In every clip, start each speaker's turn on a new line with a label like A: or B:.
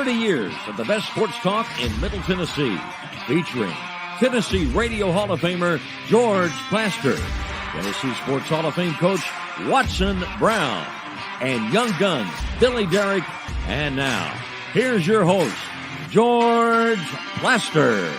A: 30 years of the best sports talk in Middle Tennessee, featuring Tennessee Radio Hall of Famer George Plaster, Tennessee Sports Hall of Fame coach Watson Brown, and Young Guns Billy Derrick. And now, here's your host, George Plaster.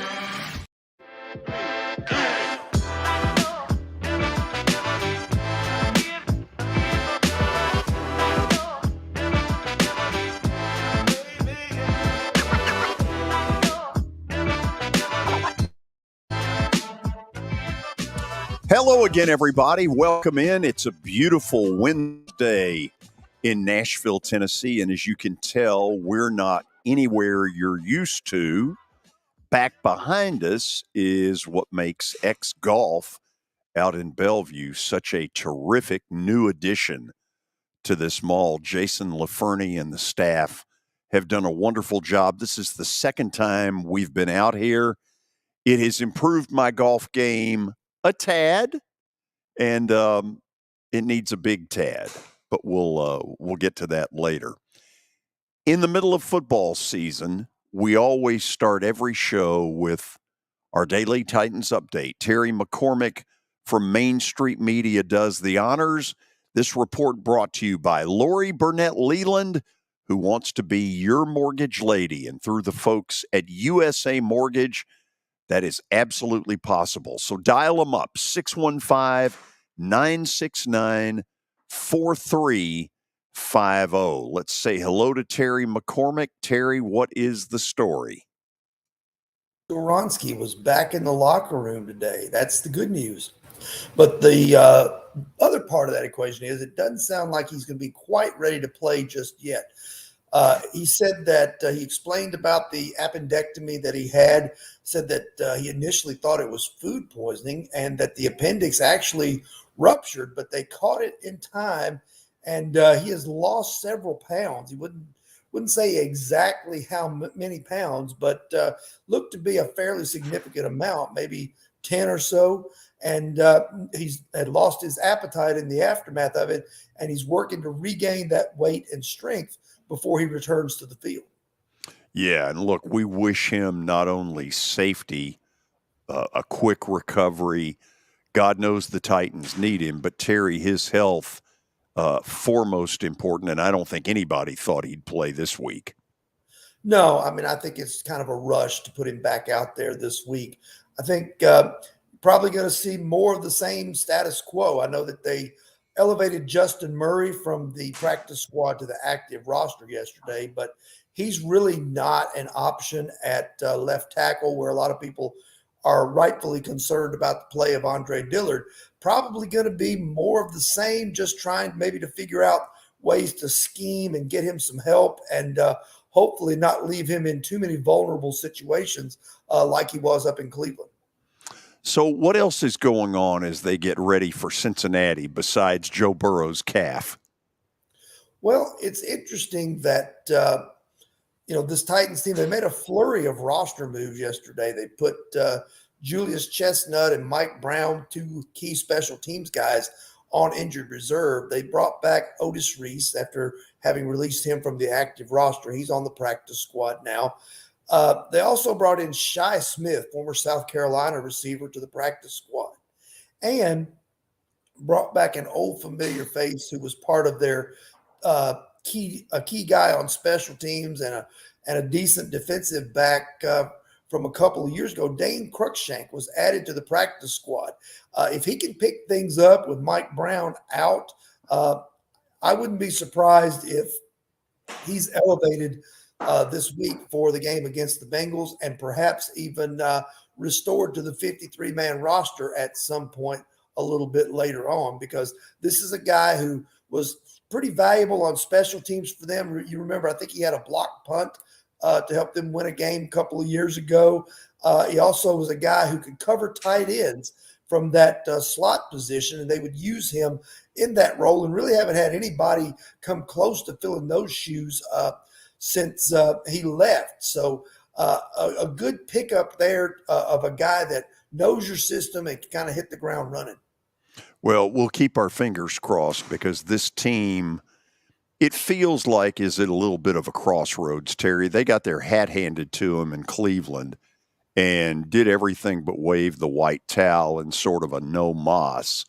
B: Hello again, everybody. Welcome in. It's a beautiful Wednesday in Nashville, Tennessee. And as you can tell, we're not anywhere you're used to. Back behind us is what makes X Golf out in Bellevue such a terrific new addition to this mall. Jason LaFernie and the staff have done a wonderful job. This is the second time we've been out here. It has improved my golf game a tad, and it needs a big tad, but we'll get to that later. In the middle of football season, we always start every show with our daily Titans update. Terry McCormick from Main Street Media does the honors. This report brought to you by Lori Burnett Leland, who wants to be your mortgage lady, and through the folks at USA Mortgage, that is absolutely possible. So dial them up, 615-969-4350. Let's say hello to Terry McCormick. Terry, what is the story?
C: Skoronski was back in the locker room today. That's the good news. But the other part of that equation is it doesn't sound like he's going to be quite ready to play just yet. He said that he explained about the appendectomy that he had, said that he initially thought it was food poisoning and that the appendix actually ruptured, but they caught it in time, and he has lost several pounds. He wouldn't say exactly how many pounds, but looked to be a fairly significant amount, maybe 10 or so. And he's had lost his appetite in the aftermath of it, and he's working to regain that weight and strength before he returns to the field.
B: Yeah, and look, we wish him not only safety, a quick recovery. God knows the Titans need him, but Terry, his health, foremost important, and I don't think anybody thought he'd play this week.
C: No, I mean, I think it's kind of a rush to put him back out there this week. I think probably going to see more of the same status quo. I know that they elevated Justin Murray from the practice squad to the active roster yesterday, but he's really not an option at left tackle, where a lot of people are rightfully concerned about the play of Andre Dillard. Probably going to be more of the same, just trying maybe to figure out ways to scheme and get him some help, and hopefully not leave him in too many vulnerable situations like he was up in Cleveland.
B: So what else is going on as they get ready for Cincinnati besides Joe Burrow's calf?
C: Well, it's interesting that, this Titans team, they made a flurry of roster moves yesterday. They put Julius Chestnut and Mike Brown, two key special teams guys, on injured reserve. They brought back Otis Reese after having released him from the active roster. He's on the practice squad now. They also brought in Shi Smith, former South Carolina receiver, to the practice squad, and brought back an old familiar face who was part of their key guy on special teams and a decent defensive back from a couple of years ago. Dane Cruikshank was added to the practice squad. If he can pick things up with Mike Brown out, I wouldn't be surprised if he's elevated this week for the game against the Bengals, and perhaps even restored to the 53-man roster at some point a little bit later on, because this is a guy who was pretty valuable on special teams for them. You remember, I think he had a blocked punt to help them win a game a couple of years ago. He also was a guy who could cover tight ends from that slot position, and they would use him in that role, and really haven't had anybody come close to filling those shoes since he left. So a good pickup there of a guy that knows your system and can kind of hit the ground running.
B: Well, we'll keep our fingers crossed, because this team It feels like, is it a little bit of a crossroads, Terry? They got their hat handed to them in Cleveland and did everything but wave the white towel in sort of a no mas.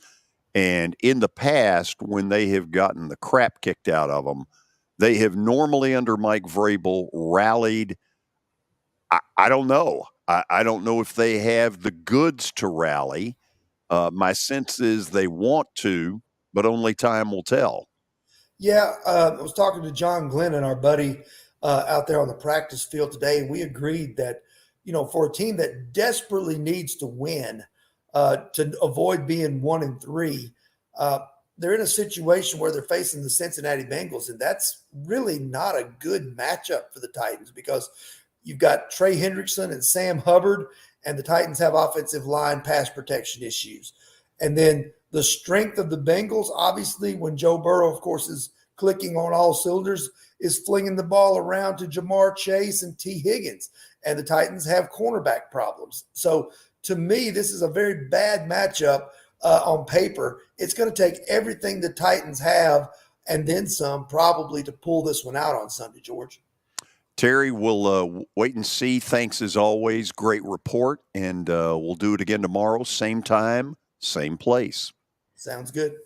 B: And in the past, when they have gotten the crap kicked out of them, they have normally, under Mike Vrabel, rallied. I don't know. I don't know if they have the goods to rally. My sense is they want to, but only time will tell.
C: Yeah, I was talking to John Glennon, our buddy out there on the practice field today. We agreed that, for a team that desperately needs to win to avoid being 1-3, they're in a situation where they're facing the Cincinnati Bengals, and that's really not a good matchup for the Titans because you've got Trey Hendrickson and Sam Hubbard, and the Titans have offensive line pass protection issues. And then the strength of the Bengals, obviously, when Joe Burrow, of course, is clicking on all cylinders, is flinging the ball around to Jamar Chase and T. Higgins. And the Titans have cornerback problems. So to me, this is a very bad matchup on paper. It's going to take everything the Titans have and then some probably to pull this one out on Sunday, George.
B: Terry, we'll wait and see. Thanks as always. Great report. And we'll do it again tomorrow. Same time, same place.
C: Sounds good.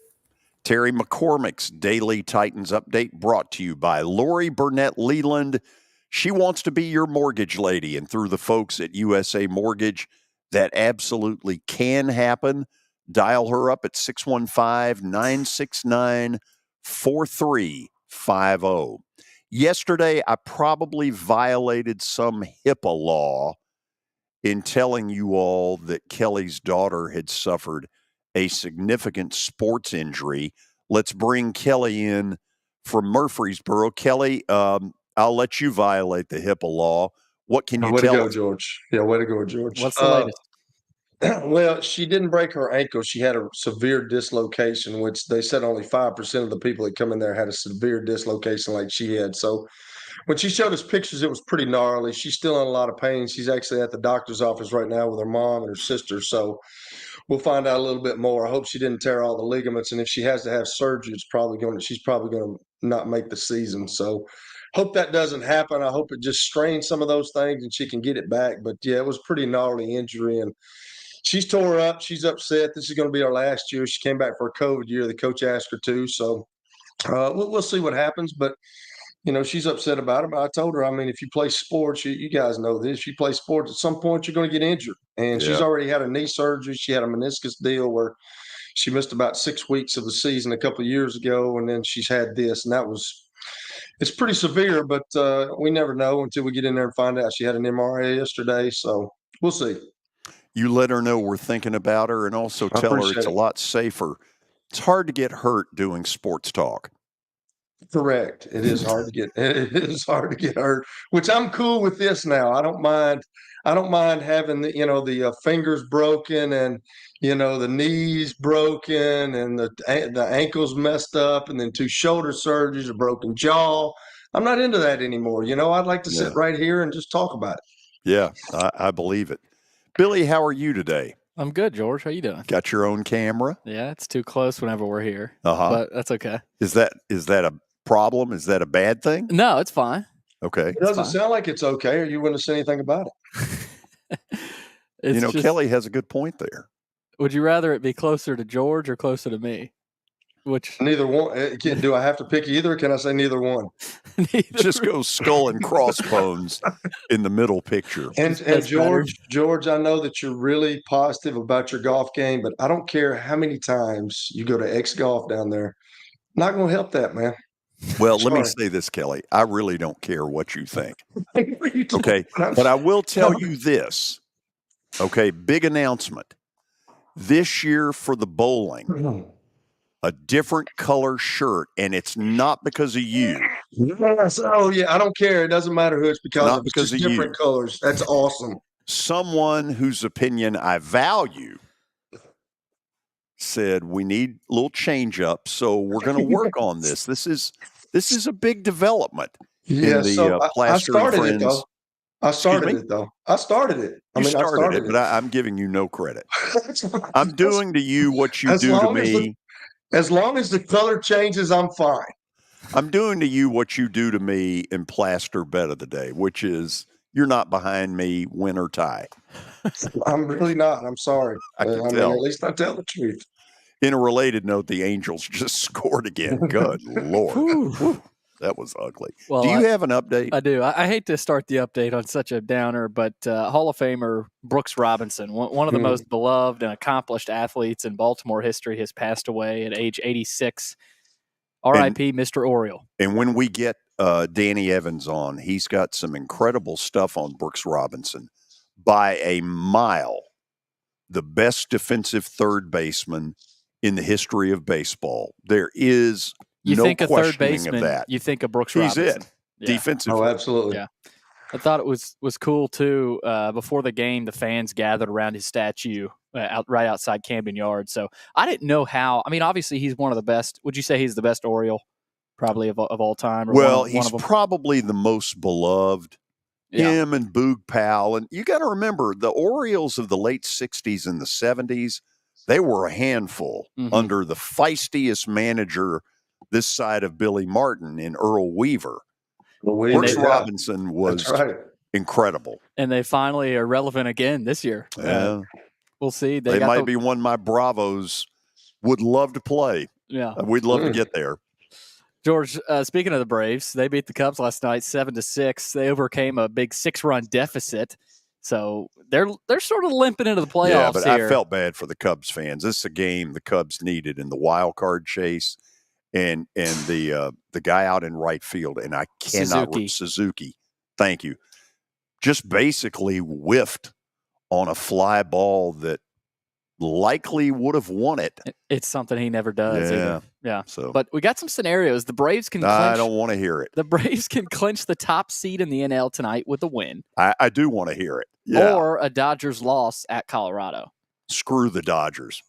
B: Terry McCormick's Daily Titans Update brought to you by Lori Burnett Leland. She wants to be your mortgage lady. And through the folks at USA Mortgage, that absolutely can happen. Dial her up at 615-969-4350. Yesterday, I probably violated some HIPAA law in telling you all that Kelly's daughter had suffered a significant sports injury. Let's bring Kelly in from Murfreesboro. Kelly, I'll let you violate the HIPAA law. What can you tell us?
D: Way to go, George. Yeah, way to go, George.
E: What's the latest?
D: Well, she didn't break her ankle. She had a severe dislocation, which they said only 5% of the people that come in there had a severe dislocation like she had. So when she showed us pictures, it was pretty gnarly. She's still in a lot of pain. She's actually at the doctor's office right now with her mom and her sister. So we'll find out a little bit more. I hope she didn't tear all the ligaments. And if she has to have surgery, she's probably going to not make the season. So hope that doesn't happen. I hope it just strains some of those things and she can get it back. But yeah, it was a pretty gnarly injury. And she's tore up. She's upset. This is going to be her last year. She came back for a COVID year. The coach asked her to. So we'll see what happens. But, she's upset about it. But I told her, if you play sports, you guys know this. You play sports, at some point you're going to get injured. And she's already had a knee surgery. She had a meniscus deal where she missed about 6 weeks of the season a couple of years ago. And then she's had this. And it's pretty severe. But we never know until we get in there and find out. She had an MRI yesterday. So we'll see.
B: You let her know we're thinking about her and also tell her it's a lot safer. It's hard to get hurt doing sports talk.
D: Correct. It is hard to get hurt, which I'm cool with this now. I don't mind having the fingers broken and the knees broken and the ankles messed up and then 2 shoulder surgeries, a broken jaw. I'm not into that anymore. I'd like to sit right here and just talk about it.
B: Yeah, I believe it. Billy, how are you today?
E: I'm good, George. How you doing?
B: Got your own camera?
E: Yeah, it's too close whenever we're here.
B: But
E: that's okay.
B: Is that a problem? Is that a bad thing?
E: No, it's fine.
B: Okay.
D: It doesn't sound like it's okay, or you wouldn't say anything about
E: it.
B: Kelly has a good point there.
E: Would you rather it be closer to George or closer to me?
D: Neither one. Do I have to pick either? Or can I say neither one?
B: Just go skull and crossbones in the middle picture.
D: And George, I know that you're really positive about your golf game, but I don't care how many times you go to X Golf down there. Not going to help that, man.
B: Well, let me say this, Kelly. I really don't care what you think. Okay. But I will tell you this. Okay. Big announcement. This year for the bowling, a different color shirt, and it's not because of you.
D: Yes. Oh, yeah. I don't care. It doesn't matter who it's because
B: not
D: of.
B: Because
D: it's
B: of
D: different
B: you.
D: Colors. That's awesome.
B: Someone whose opinion I value said we need a little change up, so we're going to work on this. This is a big development.
D: Yeah,
B: in the,
D: so
B: I started it though.
D: I started it.
B: I started it, but I'm giving you no credit. I'm doing to you what you do to me.
D: As long as the color changes, I'm fine.
B: I'm doing to you what you do to me in Plaster Bet of the Day, which is you're not behind me, win or tie.
D: I'm really not. I'm sorry.
B: I can
D: mean,
B: tell.
D: at least I tell the truth.
B: In a related note, the Angels just scored again. Good Lord.
E: Whew.
B: That was ugly.
E: Well,
B: do you have an update?
E: I do. I hate to start the update on such a downer, but Hall of Famer Brooks Robinson, one of the most beloved and accomplished athletes in Baltimore history, has passed away at age 86. R.I.P. Mr. Oriole.
B: And when we get Danny Evans on, he's got some incredible stuff on Brooks Robinson. By a mile, the best defensive third baseman in the history of baseball. There is
E: You
B: no
E: think a third
B: questioning
E: baseman,
B: of that.
E: you think of Brooks
B: He's
E: Robinson.
B: it. Defensively.
D: Oh, absolutely.
E: Yeah. I thought it was cool, too. Before the game, the fans gathered around his statue right outside Camden Yards. So I didn't know how. I mean, obviously, he's one of the best. Would you say he's the best Oriole probably of all time? Or
B: Well,
E: one
B: he's
E: of them?
B: probably the most beloved.
E: Yeah.
B: Him and Boog Powell. And you got to remember, the Orioles of the late 60s and the 70s, they were a handful under the feistiest manager this side of Billy Martin in Earl Weaver. Brooks Robinson was incredible.
E: And they finally are relevant again this year.
B: Yeah.
E: We'll see.
B: They might be one my Bravos would love to play.
E: Yeah.
B: We'd love to get there.
E: George, speaking of the Braves, they beat the Cubs last night 7-6. They overcame a big 6-run deficit. So they're sort of limping into the playoffs.
B: Yeah, but
E: here.
B: I felt bad for the Cubs fans. This is a game the Cubs needed in the wild card chase. And the guy out in right field, and I cannot Suzuki. Thank you. Just basically whiffed on a fly ball that likely would have won it.
E: It's something he never does.
B: Yeah.
E: Yeah.
B: So,
E: but we got some scenarios. The Braves can clinch.
B: I don't want to hear it.
E: The Braves can clinch the top seed in the NL tonight with a win.
B: I do want to hear it. Yeah.
E: Or a Dodgers loss at Colorado.
B: Screw the Dodgers.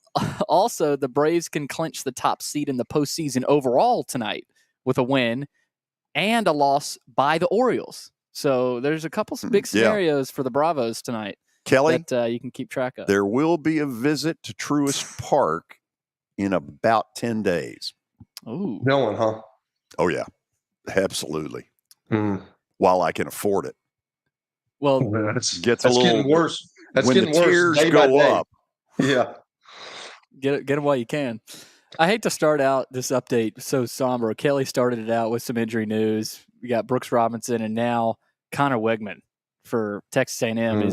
E: Also, the Braves can clinch the top seed in the postseason overall tonight with a win and a loss by the Orioles. So there's a couple big scenarios for the Bravos tonight,
B: Kelly,
E: that you can keep track of.
B: There will be a visit to Truist Park in about 10 days.
E: Ooh.
D: Going, huh?
B: Oh, yeah. Absolutely. While I can afford it.
E: Well,
D: that's
B: getting
D: worse. That's
B: when
D: getting
B: the tears
D: worse
B: go up.
D: Yeah.
E: Get them while you can. I hate to start out this update so somber. Kelly started it out with some injury news. We got Brooks Robinson, and now Connor Weigman for Texas A&M.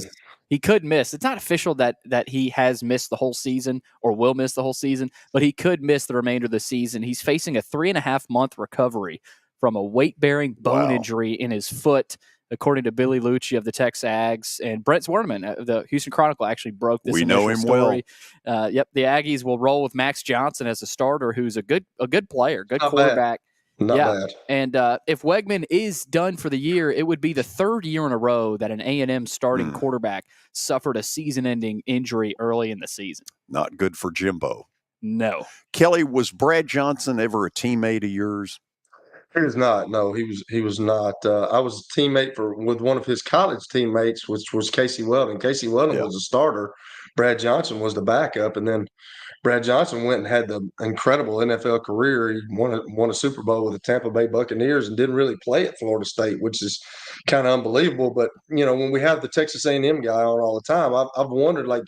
E: He could miss. It's not official that he has missed the whole season or will miss the whole season, but he could miss the remainder of the season. He's facing a 3.5-month recovery from a weight-bearing bone injury in his foot, according to Billy Lucci of the Texas Ags. And Brent Zwerneman of the Houston Chronicle actually broke this story. The Aggies will roll with Max Johnson as a starter, who's a good player, good quarterback.
D: Not bad.
E: And if Weigman is done for the year, it would be the third year in a row that an A&M starting quarterback suffered a season-ending injury early in the season.
B: Not good for Jimbo.
E: No.
B: Kelly, was Brad Johnson ever a teammate of yours?
D: He was not. No, he was not. I was a teammate with one of his college teammates, which was Casey Weldon. Casey Weldon was a starter. Brad Johnson was the backup, and then Brad Johnson went and had the incredible NFL career. He won a Super Bowl with the Tampa Bay Buccaneers and didn't really play at Florida State, which is kind of unbelievable. But when we have the Texas A&M guy on all the time, I've wondered. Like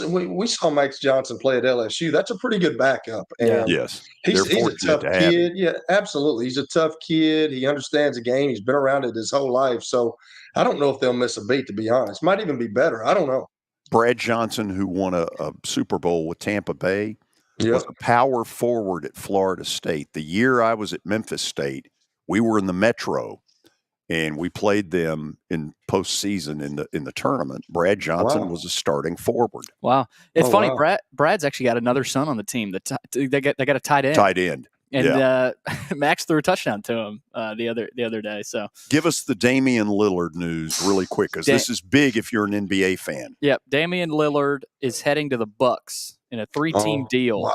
D: we saw Max Johnson play at LSU. That's a pretty good backup. And
B: yes,
D: he's a tough kid. Yeah, absolutely. He's a tough kid. He understands the game. He's been around it his whole life. So I don't know if they'll miss a beat. To be honest, might even be better. I don't know.
B: Brad Johnson, who won a Super Bowl with Tampa Bay, was a power forward at Florida State. The year I was at Memphis State, we were in the Metro, and we played them in postseason in the tournament. Brad Johnson was a starting forward.
E: Wow, it's funny. Wow. Brad's actually got another son on the team. They got a tight end.
B: Tight end.
E: And Max threw a touchdown to him the other day. So
B: give us the Damian Lillard news really quick, because this is big if you're an NBA fan.
E: Yep, Damian Lillard is heading to the Bucks in a 3-team deal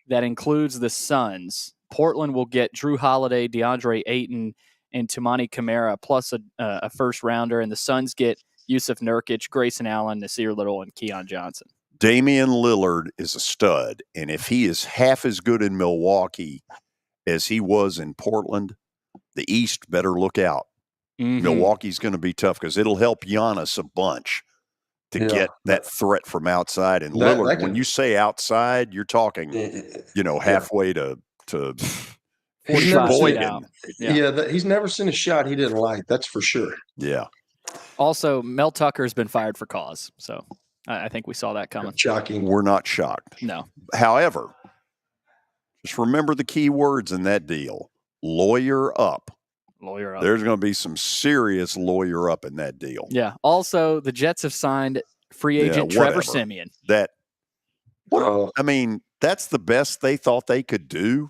E: that includes the Suns. Portland will get Drew Holiday, DeAndre Ayton, and Tumani Kamara, plus a first rounder, and the Suns get Yusuf Nurkic, Grayson Allen, Nasir Little, and Keon Johnson.
B: Damian Lillard is a stud, and if he is half as good in Milwaukee as he was in Portland, the East better look out.
E: Mhm.
B: Milwaukee's going to be tough because it'll help Giannis a bunch to get that threat from outside. And Lillard, when you say outside, you're talking, halfway to
D: He's never seen
E: out.
D: He's never seen a shot he didn't like. That's for sure.
B: Yeah.
E: Also, Mel Tucker's been fired for cause, so I think we saw that coming.
D: Shocking.
B: We're not shocked.
E: No.
B: However, just remember the key words in that deal: lawyer up.
E: Lawyer up.
B: There's going to be some serious lawyer up in that deal.
E: Yeah. Also, the Jets have signed free agent Trevor Siemian.
B: That's the best they thought they could do.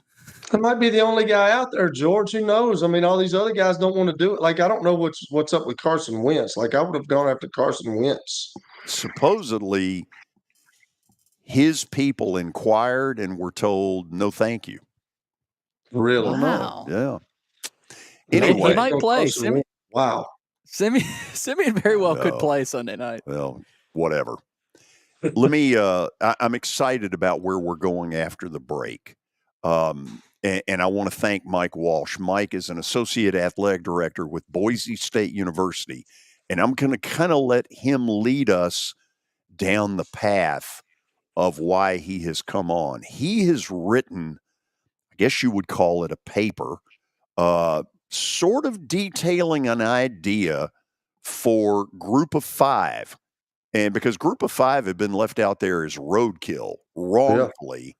D: That might be the only guy out there, George. Who knows? I mean, all these other guys don't want to do it. Like, I don't know what's up with Carson Wentz. Like, I would have gone after Carson Wentz.
B: Supposedly, his people inquired and were told, no, thank you.
D: Really?
E: Wow.
B: Yeah. Anyway.
E: He might play.
D: Wow.
E: Siemian very well could play Sunday night.
B: Well, whatever. Let me I'm excited about where we're going after the break. And I want to thank Mike Walsh. Mike is an associate athletic director with Boise State University, and I'm going to kind of let him lead us down the path of why he has come on. He has written, I guess you would call it a paper, sort of detailing an idea for Group of Five. And because Group of Five have been left out there as roadkill wrongfully.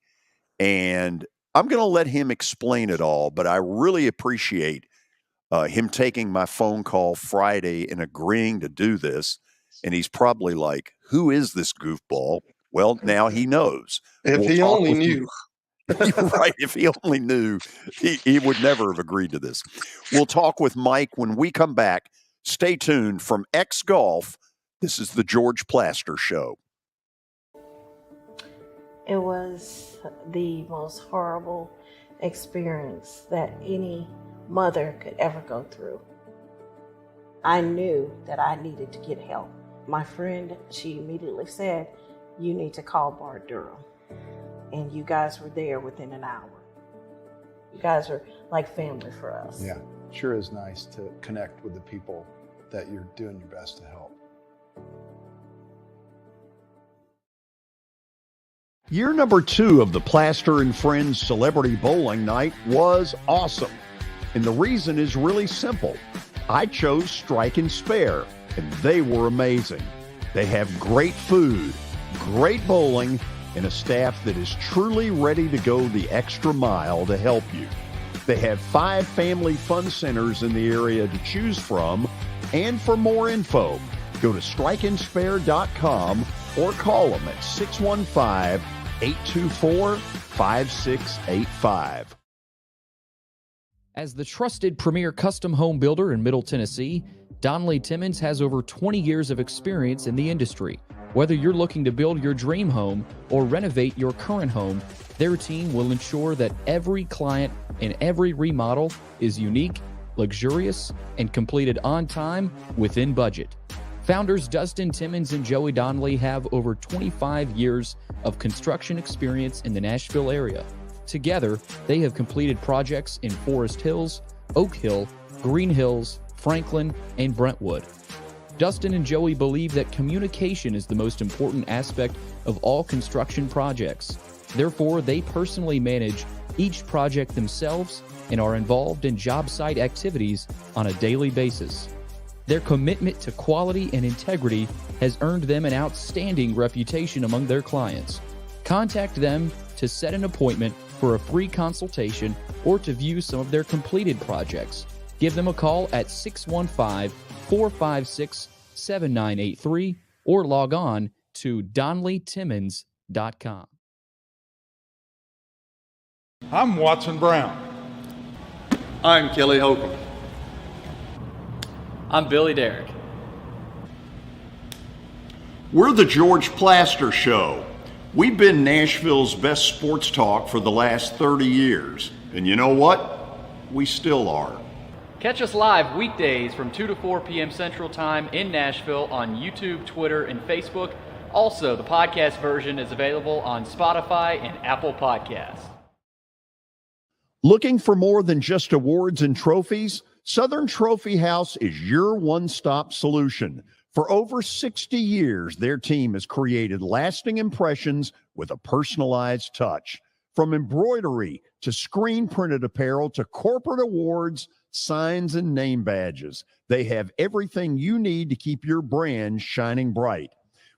B: Yeah. And I'm going to let him explain it all, but I really appreciate him taking my phone call Friday and agreeing to do this. And he's probably like, who is this goofball? Well, now he knows.
D: If he only knew.
B: You're right. If he only knew, he would never have agreed to this. We'll talk with Mike when we come back. Stay tuned from X Golf. This is the George Plaster Show.
F: It was the most horrible experience that any mother could ever go through. I knew that I needed to get help. My friend, she immediately said, you need to call Bart Durham. And you guys were there within an hour. You guys are like family for us.
G: Yeah, sure is nice to connect with the people that you're doing your best to help.
B: Year number 2 of the Plaster and Friends Celebrity Bowling Night was awesome. And the reason is really simple. I chose Strike and Spare, and they were amazing. They have great food, great bowling, and a staff that is truly ready to go the extra mile to help you. They have 5 family fun centers in the area to choose from, and for more info, go to strikeandspare.com or call them at 615-824-5685.
H: As the trusted premier custom home builder in Middle Tennessee, Donnelly Timmons has over 20 years of experience in the industry. Whether you're looking to build your dream home or renovate your current home, their team will ensure that every client and every remodel is unique, luxurious, and completed on time within budget. Founders Dustin Timmons and Joey Donnelly have over 25 years of construction experience in the Nashville area. Together, they have completed projects in Forest Hills, Oak Hill, Green Hills, Franklin, and Brentwood. Dustin and Joey believe that communication is the most important aspect of all construction projects. Therefore, they personally manage each project themselves and are involved in job site activities on a daily basis. Their commitment to quality and integrity has earned them an outstanding reputation among their clients. Contact them to set an appointment for a free consultation or to view some of their completed projects. Give them a call at 615-456-7983 or log on to DonnellyTimmons.com.
I: I'm Watson Brown.
J: I'm Kelly Holcomb.
E: I'm Billy Derrick.
B: We're the George Plaster Show. We've been Nashville's best sports talk for the last 30 years. And you know what? We still are.
E: Catch us live weekdays from 2 to 4 p.m. Central Time in Nashville on YouTube, Twitter, and Facebook. Also, the podcast version is available on Spotify and Apple Podcasts.
B: Looking for more than just awards and trophies? Southern Trophy House is your one-stop solution. For over 60 years, their team has created lasting impressions with a personalized touch. From embroidery to screen-printed apparel to corporate awards, signs, and name badges, they have everything you need to keep your brand shining bright.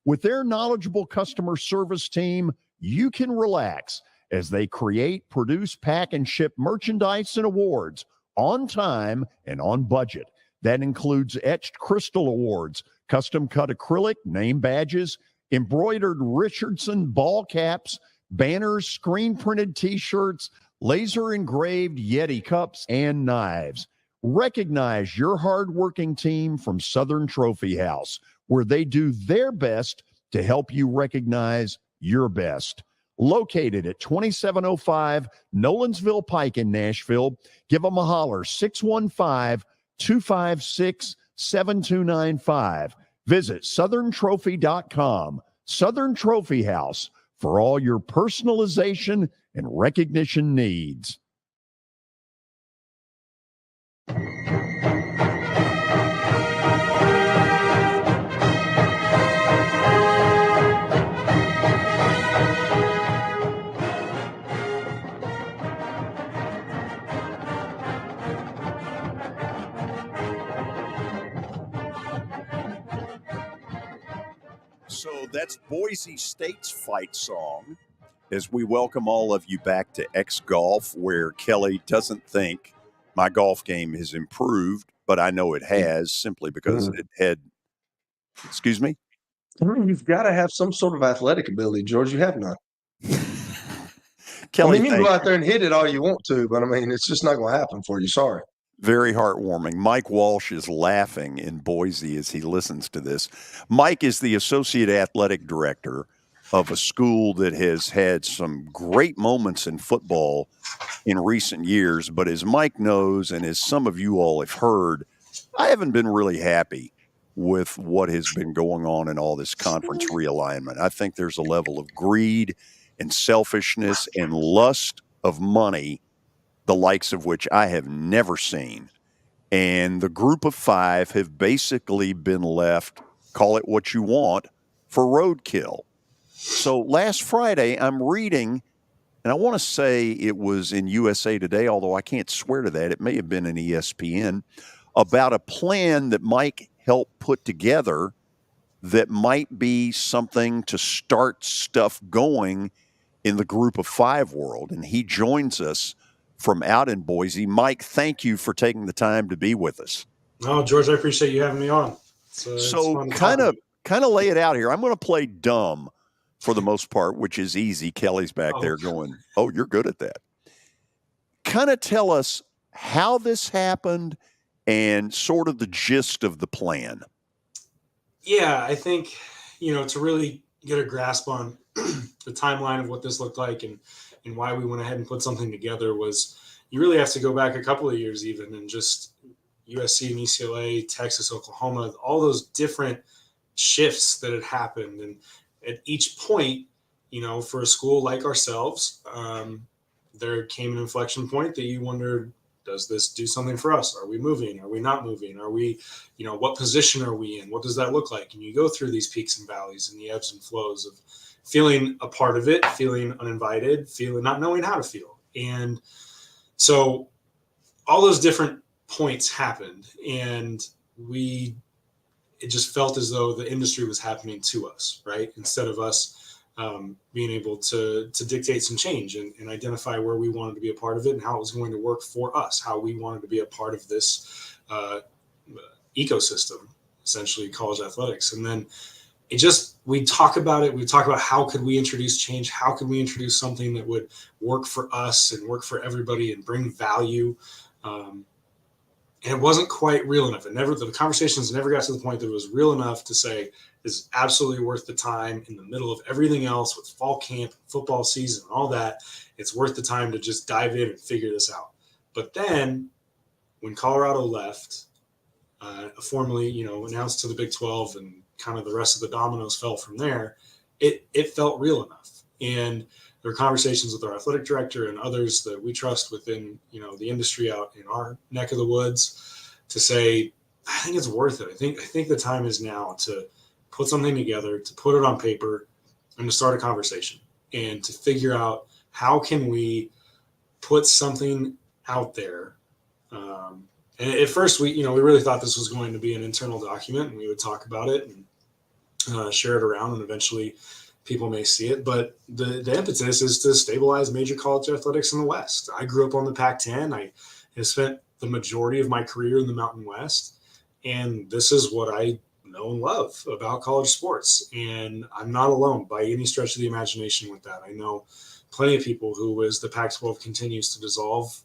B: With their knowledgeable customer service team, you can relax as they create, produce, pack, and ship merchandise and awards on time and on budget. That includes etched crystal awards, custom-cut acrylic, name badges, embroidered Richardson ball caps, banners, screen-printed T-shirts, laser-engraved Yeti cups, and knives. Recognize your hard-working team from Southern Trophy House, where they do their best to help you recognize your best. Located at 2705 Nolensville Pike in Nashville, give them a holler, 615-256-7295. Visit southerntrophy.com. Southern Trophy House, for all your personalization and recognition needs. So that's Boise State's fight song as we welcome all of you back to X Golf, where Kelly doesn't think my golf game has improved, but I know it has simply because it had, excuse me?
D: I mean, you've got to have some sort of athletic ability, George. You have none.
B: Kelly,
D: I mean, you can go out there and hit it all you want to, but I mean, it's just not going to happen for you. Sorry.
B: Very heartwarming. Mike Walsh is laughing in Boise as he listens to this. Mike is the associate athletic director of a school that has had some great moments in football in recent years. But as Mike knows, and as some of you all have heard, I haven't been really happy with what has been going on in all this conference realignment. I think there's a level of greed and selfishness and lust of money, the likes of which I have never seen. And the group of five have basically been left, call it what you want, for roadkill. So last Friday, I'm reading, and I want to say it was in USA Today, although I can't swear to that. It may have been in ESPN, about a plan that Mike helped put together that might be something to start stuff going in the group of five world. And he joins us from out in Boise. Mike, thank you for taking the time to be with us.
K: Oh, George, I appreciate you having me on.
B: So kind of lay it out here. I'm going to play dumb for the most part, which is easy. Kelly's back there going, oh, you're good at that. Kind of tell us how this happened and sort of the gist of the plan.
K: Yeah, I think, to really get a grasp on the timeline of what this looked like and why we went ahead and put something together was you really have to go back a couple of years even, and just USC and UCLA, Texas, Oklahoma, all those different shifts that had happened. And at each point, for a school like ourselves, there came an inflection point that you wondered, does this do something for us? Are we moving? Are we not moving? Are we, what position are we in? What does that look like? And you go through these peaks and valleys and the ebbs and flows of feeling a part of it, feeling uninvited, feeling not knowing how to feel. And so all those different points happened, and it just felt as though the industry was happening to us, right? Instead of us being able to dictate some change and identify where we wanted to be a part of it and how it was going to work for us, how we wanted to be a part of this ecosystem, essentially college athletics. And then we talk about it. We talk about how could we introduce change? How could we introduce something that would work for us and work for everybody and bring value? And it wasn't quite real enough. The conversations never got to the point that it was real enough to say this is absolutely worth the time in the middle of everything else with fall camp, football season, and all that. It's worth the time to just dive in and figure this out. But then when Colorado left, formally, announced to the Big 12 and kind of the rest of the dominoes fell from there, it felt real enough. And there were conversations with our athletic director and others that we trust within, the industry out in our neck of the woods to say, I think it's worth it. I think the time is now to put something together, to put it on paper, and to start a conversation and to figure out how can we put something out there. And at first, we really thought this was going to be an internal document, and we would talk about it and share it around, and eventually people may see it. But the impetus is to stabilize major college athletics in the West. I grew up on the Pac-10. I have spent the majority of my career in the Mountain West, and this is what I know and love about college sports. And I'm not alone by any stretch of the imagination with that. I know plenty of people who, as the Pac-12 continues to dissolve,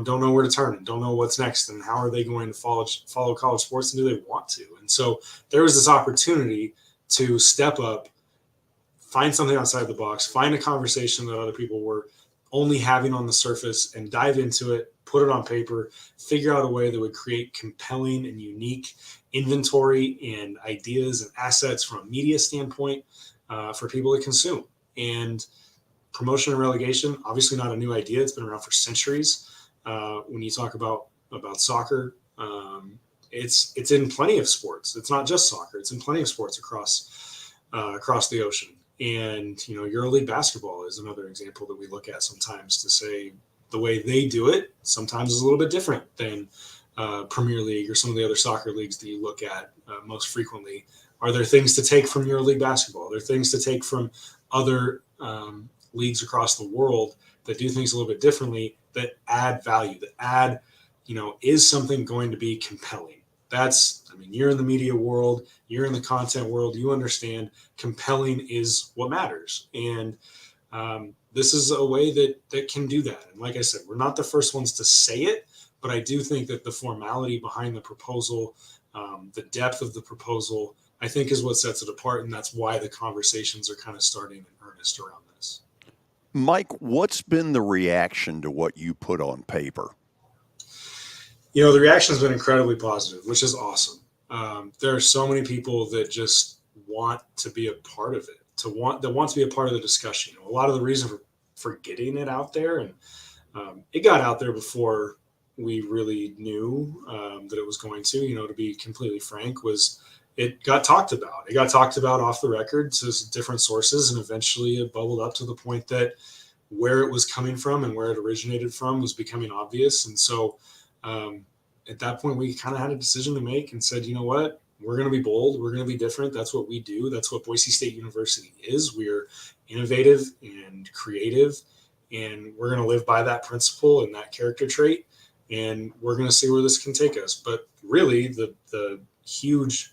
K: don't know where to turn and don't know what's next and how are they going to follow college sports, and do they want to? And so there was this opportunity to step up, find something outside the box, find a conversation that other people were only having on the surface, and dive into it, put it on paper, figure out a way that would create compelling and unique inventory and ideas and assets from a media standpoint for people to consume. And promotion and relegation, obviously not a new idea. It's been around for centuries. When you talk about soccer, it's in plenty of sports. It's not just soccer. It's in plenty of sports across the ocean. And, EuroLeague basketball is another example that we look at sometimes to say the way they do it sometimes is a little bit different than Premier League or some of the other soccer leagues that you look at most frequently. Are there things to take from EuroLeague basketball? Are there things to take from other leagues across the world that do things a little bit differently, that add value, that add, is something going to be compelling? You're in the media world, you're in the content world, you understand compelling is what matters. And this is a way that can do that. And like I said, we're not the first ones to say it, but I do think that the formality behind the proposal, the depth of the proposal, I think is what sets it apart. And that's why the conversations are kind of starting in earnest around this.
B: Mike, what's been the reaction to what you put on paper?
K: The reaction has been incredibly positive, which is awesome. There are so many people that just want to be a part of it, that want to be a part of the discussion. A lot of the reason for getting it out there, and it got out there before we really knew that it was going to be completely frank, was it got talked about. It got talked about off the record to different sources, and eventually it bubbled up to the point that where it was coming from and where it originated from was becoming obvious. And so at that point, we kind of had a decision to make and said, you know what, we're going to be bold. We're going to be different. That's what we do. That's what Boise State University is. We're innovative and creative, and we're going to live by that principle and that character trait. And we're going to see where this can take us. But really, the huge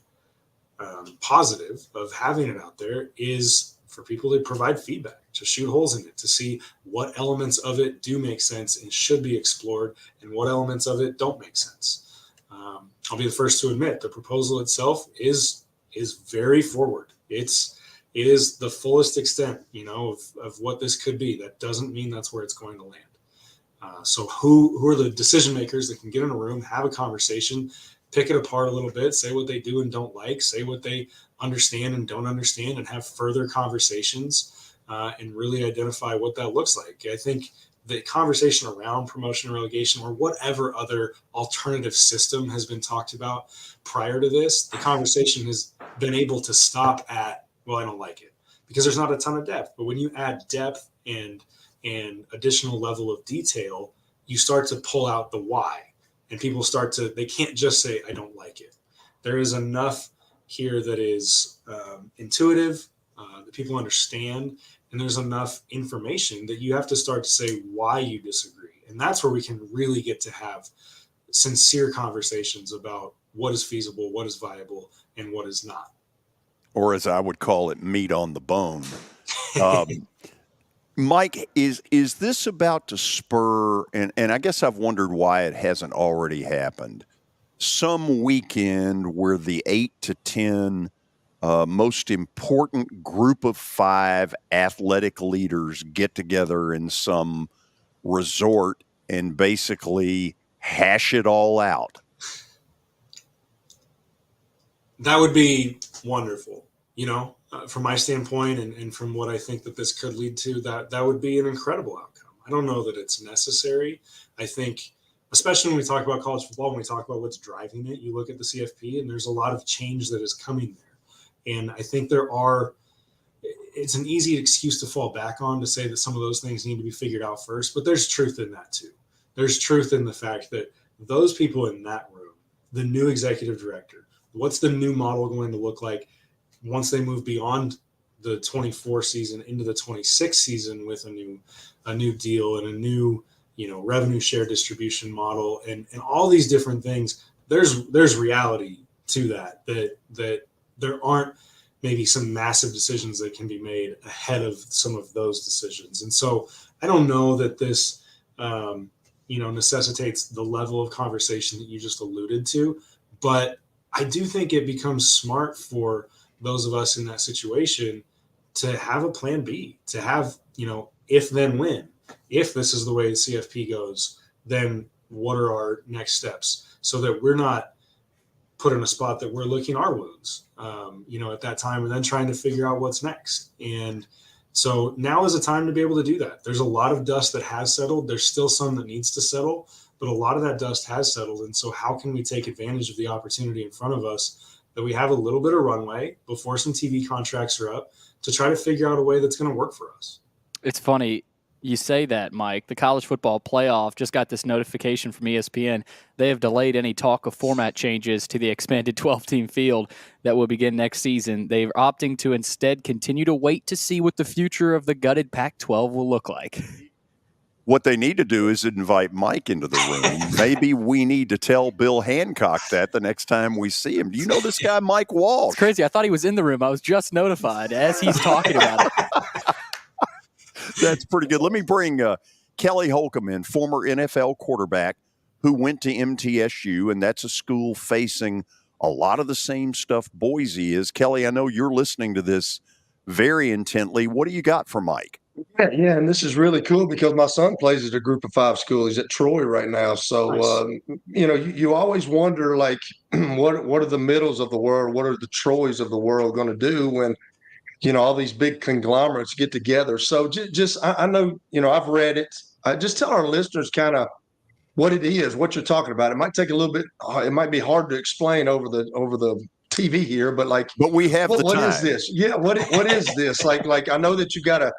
K: positive of having it out there is for people to provide feedback, to shoot holes in it, to see what elements of it do make sense and should be explored, and what elements of it don't make sense. I'll be the first to admit the proposal itself is very forward. It is the fullest extent, of what this could be. That doesn't mean that's where it's going to land. So who are the decision makers that can get in a room, have a conversation, pick it apart a little bit, say what they do and don't like, say what they understand and don't understand, and have further conversations and really identify what that looks like. I think the conversation around promotion and relegation, or whatever other alternative system has been talked about prior to this, the conversation has been able to stop at, well, I don't like it, because there's not a ton of depth. But when you add depth and additional level of detail, you start to pull out the why. And people they can't just say, I don't like it. There is enough here that is intuitive, that people understand, and there's enough information that you have to start to say why you disagree. And that's where we can really get to have sincere conversations about what is feasible, what is viable, and what is not.
B: Or as I would call it, meat on the bone. Mike, is this about to spur, and I guess I've wondered why it hasn't already happened, some weekend where the 8 to 10 most important group of 5 athletic leaders get together in some resort and basically hash it all out?
K: That would be wonderful. from my standpoint and from what I think that this could lead to, that would be an incredible outcome. I don't know that it's necessary. I think, especially when we talk about college football, when we talk about what's driving it, you look at the CFP and there's a lot of change that is coming there. And I think it's an easy excuse to fall back on to say that some of those things need to be figured out first, but there's truth in that too. There's truth in the fact that those people in that room, the new executive director, what's the new model going to look like once they move beyond the 24 season into the 26 season with a new deal and a new, revenue share distribution model and all these different things. There's reality to that there aren't maybe some massive decisions that can be made ahead of some of those decisions. And so I don't know that this, necessitates the level of conversation that you just alluded to, but I do think it becomes smart for those of us in that situation to have a plan B, to have, if then when. If this is the way the CFP goes, then what are our next steps so that we're not put in a spot that we're licking our wounds, at that time and then trying to figure out what's next. And so now is a time to be able to do that. There's a lot of dust that has settled. There's still some that needs to settle, but a lot of that dust has settled. And so how can we take advantage of the opportunity in front of us that we have a little bit of runway before some TV contracts are up to try to figure out a way that's going to work for us?
E: It's funny you say that, Mike. The college football playoff just got this notification from ESPN. They have delayed any talk of format changes to the expanded 12-team field that will begin next season. They're opting to instead continue to wait to see what the future of the gutted Pac-12 will look like.
B: What they need to do is invite Mike into the room. Maybe we need to tell Bill Hancock that the next time we see him. Do you know this guy, Mike Walsh?
E: It's crazy. I thought he was in the room. I was just notified as he's talking about it.
B: That's pretty good. Let me bring Kelly Holcomb in, former NFL quarterback who went to MTSU, and that's a school facing a lot of the same stuff Boise is. Kelly, I know you're listening to this very intently. What do you got for Mike?
D: Yeah, and this is really cool because my son plays at a Group of 5 school. He's at Troy right now. So,
K: Nice.
D: You always wonder, like, what are the middles of the world? What are the Troys of the world going to do when all these big conglomerates get together? So I know, I've read it. Just tell our listeners kind of what it is, what you're talking about. It might take a little bit. It might be hard to explain over the TV here, but
B: we have the time.
D: What is this? Yeah. What is this? Like, I know that you got a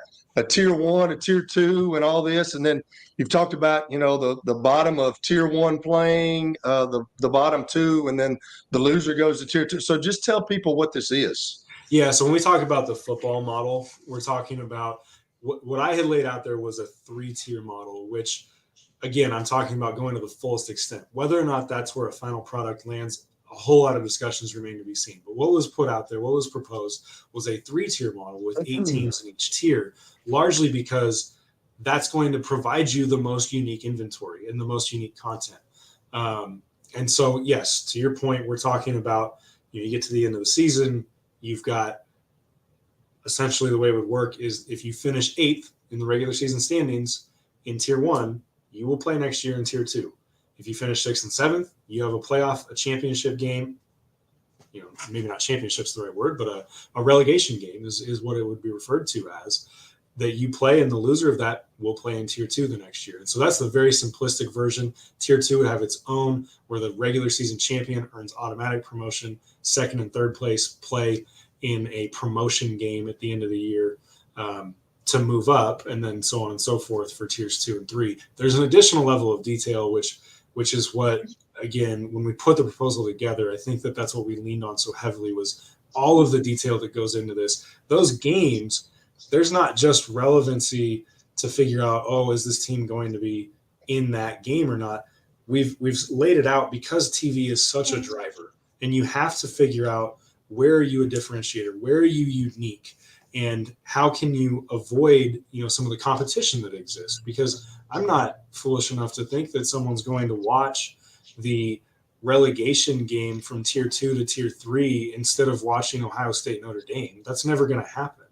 D: tier 1, a tier 2 and all this. And then you've talked about, the bottom of tier 1 playing, the bottom 2, and then the loser goes to tier 2. So just tell people what this is.
K: Yeah, so when we talk about the football model, we're talking about what I had laid out there was a 3-tier model, which, again, I'm talking about going to the fullest extent. Whether or not that's where a final product lands, a whole lot of discussions remain to be seen. But what was put out there, what was proposed, was a 3-tier model with 8 teams in each tier, largely because that's going to provide you the most unique inventory and the most unique content. And so, yes, to your point, we're talking about, you get to the end of the season, you've got essentially the way it would work is if you finish 8th in the regular season standings in tier 1, you will play next year in tier 2. If you finish 6th and 7th, you have a championship game. Maybe not championship's the right word, but a relegation game is what it would be referred to as, that you play, and the loser of that will play in tier 2 the next year. And so that's the very simplistic version. Tier 2 would have its own, where the regular season champion earns automatic promotion. 2nd and 3rd place play in a promotion game at the end of the year to move up, and then so on and so forth for tiers 2 and 3. There's an additional level of detail, which is what, again, when we put the proposal together, I think that's what we leaned on so heavily, was all of the detail that goes into this. Those games, there's not just relevancy to figure out, is this team going to be in that game or not? We've laid it out because TV is such a driver, and you have to figure out, where are you a differentiator? Where are you unique? And how can you avoid, some of the competition that exists? Because I'm not foolish enough to think that someone's going to watch the relegation game from tier 2 to tier 3 instead of watching Ohio State Notre Dame. That's never going to happen.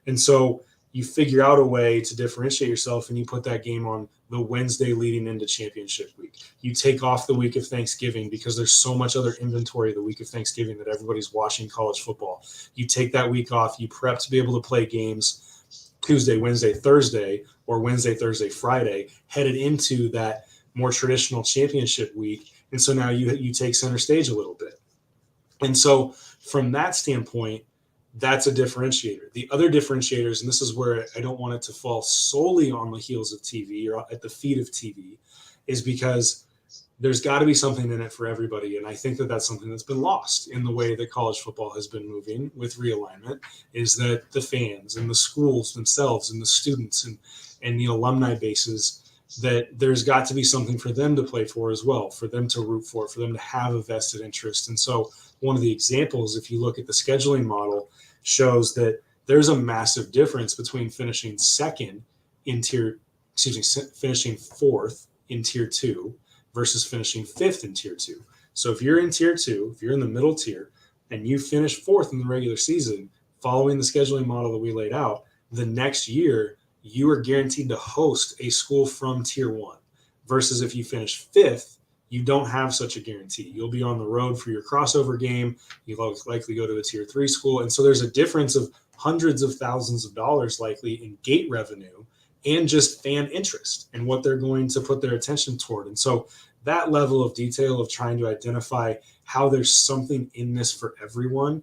K: And so you figure out a way to differentiate yourself, and you put that game on the Wednesday leading into championship week. You take off the week of Thanksgiving because there's so much other inventory the week of Thanksgiving that everybody's watching college football. You take that week off, you prep to be able to play games Tuesday, Wednesday, Thursday, or Wednesday, Thursday, Friday, headed into that more traditional championship week. And so now you take center stage a little bit. And so from that standpoint, that's a differentiator. The other differentiators, and this is where I don't want it to fall solely on the heels of TV or at the feet of TV, is because there's got to be something in it for everybody. And I think that that's something that's been lost in the way that college football has been moving with realignment, is that the fans and the schools themselves and the students and the alumni bases, that there's got to be something for them to play for as well, for them to root for them to have a vested interest. And so one of the examples, if you look at the scheduling model, shows that there's a massive difference between finishing finishing fourth in tier 2 versus finishing fifth in tier 2. So if you're in tier 2, if you're in the middle tier and you finish fourth in the regular season, following the scheduling model that we laid out, the next year you are guaranteed to host a school from tier 1, versus if you finish fifth, you don't have such a guarantee. You'll be on the road for your crossover game. You'll likely go to a tier 3 school. And so there's a difference of hundreds of thousands of dollars likely in gate revenue and just fan interest and what they're going to put their attention toward. And so that level of detail of trying to identify how there's something in this for everyone,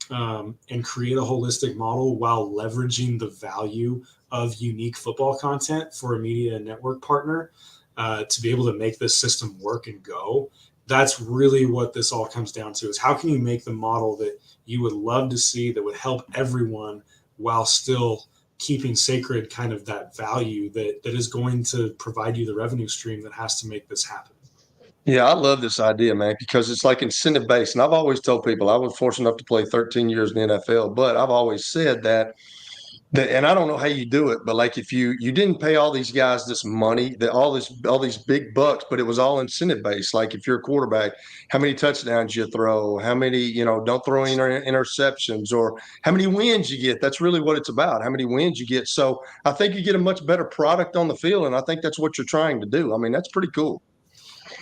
K: and create a holistic model while leveraging the value of unique football content for a media and network partner, to be able to make this system work and go. That's really what this all comes down to, is how can you make the model that you would love to see that would help everyone while still keeping sacred kind of that value that is going to provide you the revenue stream that has to make this happen.
D: Yeah, I love this idea, man, because it's like incentive based. And I've always told people, I was fortunate enough to play 13 years in the NFL, but I've always said that, and I don't know how you do it, but like if you didn't pay all these guys this money, all these big bucks, but it was all incentive based. Like if you're a quarterback, how many touchdowns you throw, how many, don't throw any interceptions, or how many wins you get. That's really what it's about, how many wins you get. So I think you get a much better product on the field, and I think that's what you're trying to do. I mean, that's pretty cool.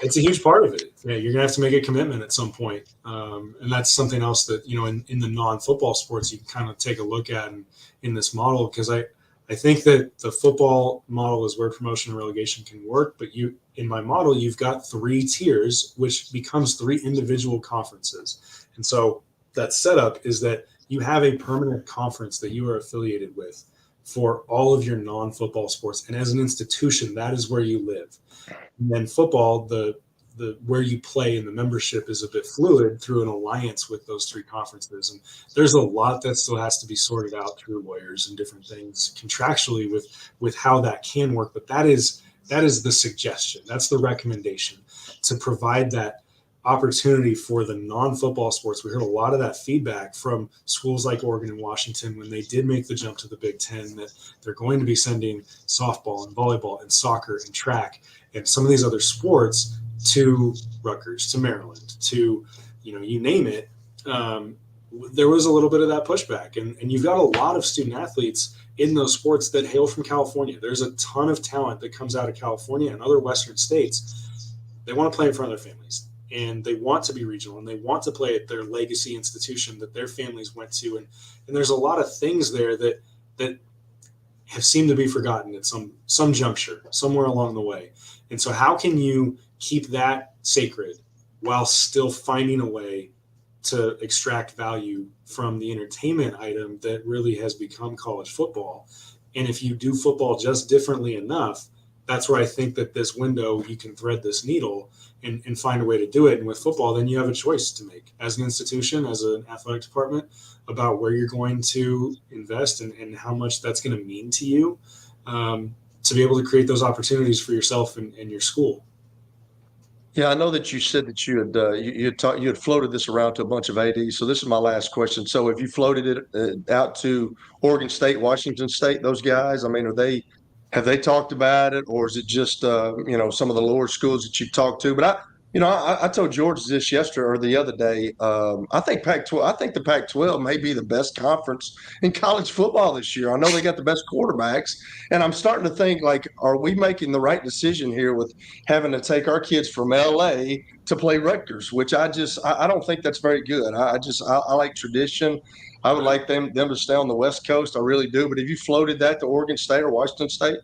K: It's a huge part of it. Yeah, you're gonna have to make a commitment at some point. And that's something else that, in the non-football sports, you can kind of take a look at in this model, because I think that the football model is where promotion and relegation can work. But in my model, you've got 3 tiers, which becomes 3 individual conferences. And so that setup is that you have a permanent conference that you are affiliated with for all of your non-football sports. And as an institution, that is where you live. And then football, the where you play and the membership is a bit fluid through an alliance with those 3 conferences. And there's a lot that still has to be sorted out through lawyers and different things contractually with how that can work. But that is the suggestion. That's the recommendation, to provide that opportunity for the non-football sports. We heard a lot of that feedback from schools like Oregon and Washington when they did make the jump to the Big Ten, that they're going to be sending softball and volleyball and soccer and track and some of these other sports to Rutgers, to Maryland, to, you name it. There was a little bit of that pushback, and you've got a lot of student athletes in those sports that hail from California. There's a ton of talent that comes out of California and other Western states. They want to play in front of their families, and they want to be regional, and they want to play at their legacy institution that their families went to. And there's a lot of things there that have seemed to be forgotten at some juncture, somewhere along the way. And so how can you keep that sacred while still finding a way to extract value from the entertainment item that really has become college football? And if you do football just differently enough, that's where I think that this window, you can thread this needle and find a way to do it. And with football, then you have a choice to make as an institution, as an athletic department, about where you're going to invest and how much that's going to mean to you, to be able to create those opportunities for yourself and your school.
D: Yeah, I know that you said that you had floated this around to a bunch of ADs. So this is my last question. So have you floated it out to Oregon State, Washington State, those guys? I mean, have they talked about it, or is it just some of the lower schools that you talked to? But I told George this yesterday or the other day. I think the Pac-12 may be the best conference in college football this year. I know they got the best quarterbacks, and I'm starting to think, like, are we making the right decision here with having to take our kids from LA to play Rutgers? Which I don't think that's very good. I like tradition. I would like them to stay on the West Coast. I really do. But have you floated that to Oregon State or Washington State?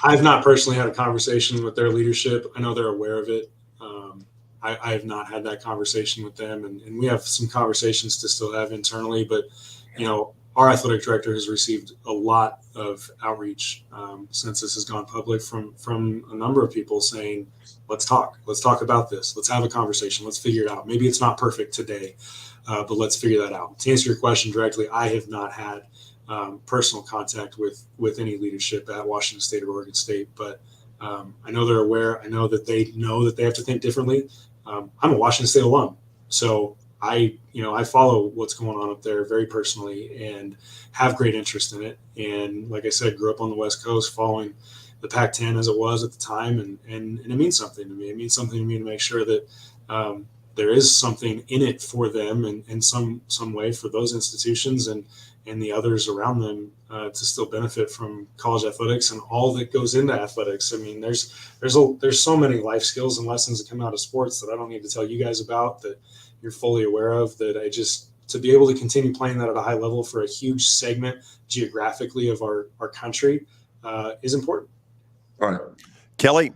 K: I've not personally had a conversation with their leadership. I know they're aware of it. I have not had that conversation with them, and we have some conversations to still have internally. But, our athletic director has received a lot of outreach since this has gone public from a number of people saying, let's talk about this. Let's have a conversation. Let's figure it out. Maybe it's not perfect today, but let's figure that out. To answer your question directly, I have not had personal contact with any leadership at Washington State or Oregon State, but I know they're aware. I know that they have to think differently. I'm a Washington State alum, so I follow what's going on up there very personally and have great interest in it. And like I said, grew up on the West Coast following the Pac-10 as it was at the time, and it means something to me. It means something to me to make sure that there is something in it for them and in some way for those institutions and the others around them to still benefit from college athletics and all that goes into athletics. I mean, there's so many life skills and lessons that come out of sports that I don't need to tell you guys about, that you're fully aware of, that to be able to continue playing that at a high level for a huge segment geographically of our country is important.
B: All right. Kelly,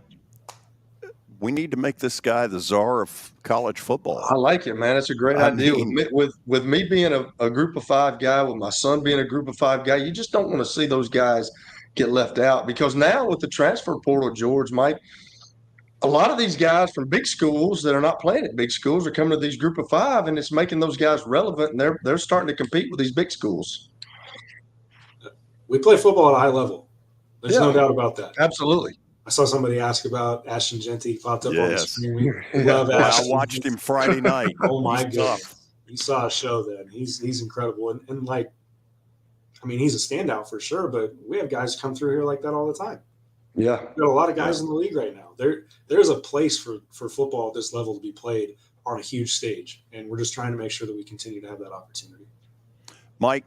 B: we need to make this guy the czar of college football.
D: I like it, man. It's a great idea. With me being a group of five guy, with my son being a group of five guy, you just don't want to see those guys get left out, because now with the transfer portal, George, Mike, a lot of these guys from big schools that are not playing at big schools are coming to these group of five, and it's making those guys relevant, and they're starting to compete with these big schools.
K: We play football at a high level. There's no doubt about that.
D: Absolutely.
K: I saw somebody ask about Ashton Genty. He popped up on the screen. We love
B: I
K: Ashton.
B: watched him Friday night.
K: Oh my goodness! You saw a show then. He's incredible, and like, I mean, he's a standout for sure. But we have guys come through here like that all the time.
D: Yeah,
K: we've got a lot of guys in the league right now. There's a place for football at this level to be played on a huge stage, and we're just trying to make sure that we continue to have that opportunity.
B: Mike,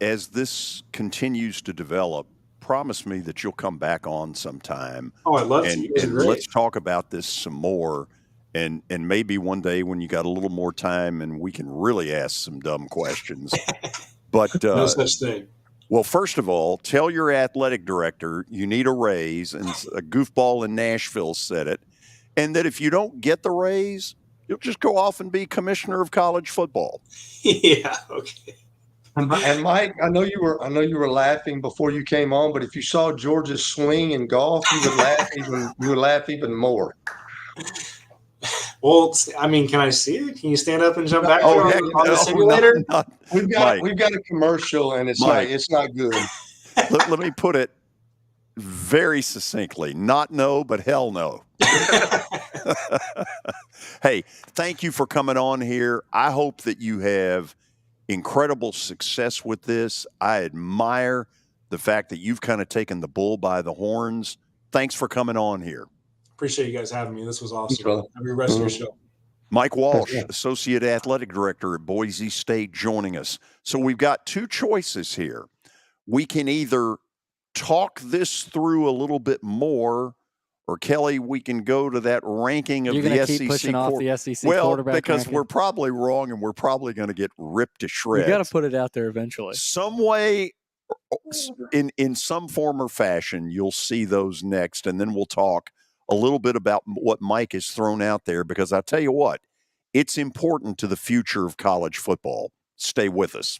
B: as this continues to develop, promise me that you'll come back on sometime.
K: Oh, I'd love to.
B: And let's talk about this some more. And maybe one day when you got a little more time and we can really ask some dumb questions. But
K: no such thing.
B: Well, first of all, tell your athletic director you need a raise, and a goofball in Nashville said it, and that if you don't get the raise, you'll just go off and be commissioner of college football.
K: Yeah, okay.
D: And Mike, I know you were laughing before you came on, but if you saw George's swing in golf, you would laugh even more.
K: Well, I mean, can I see it? Can you stand up and jump back
B: on
K: the simulator?
D: We've got a commercial, and it's not good.
B: Let me put it very succinctly: not no, but hell no. Hey, thank you for coming on here. I hope that you have incredible success with this. I admire the fact that you've kind of taken the bull by the horns. Thanks for coming on here.
K: Appreciate you guys having me. This was awesome. Have a good rest of your show.
B: Mike Walsh, Associate Athletic Director at Boise State, joining us. So we've got two choices here. We can either talk this through a little bit more, or Kelly, we can go to that ranking of the SEC.
E: Keep pushing off the SEC quarterback
B: because
E: ranking?
B: we're probably wrong, and we're probably going to get ripped to shreds.
E: You got to put it out there eventually.
B: Some way, in some form or fashion, you'll see those next, and then we'll talk a little bit about what Mike has thrown out there, because I tell you what, it's important to the future of college football. Stay with us.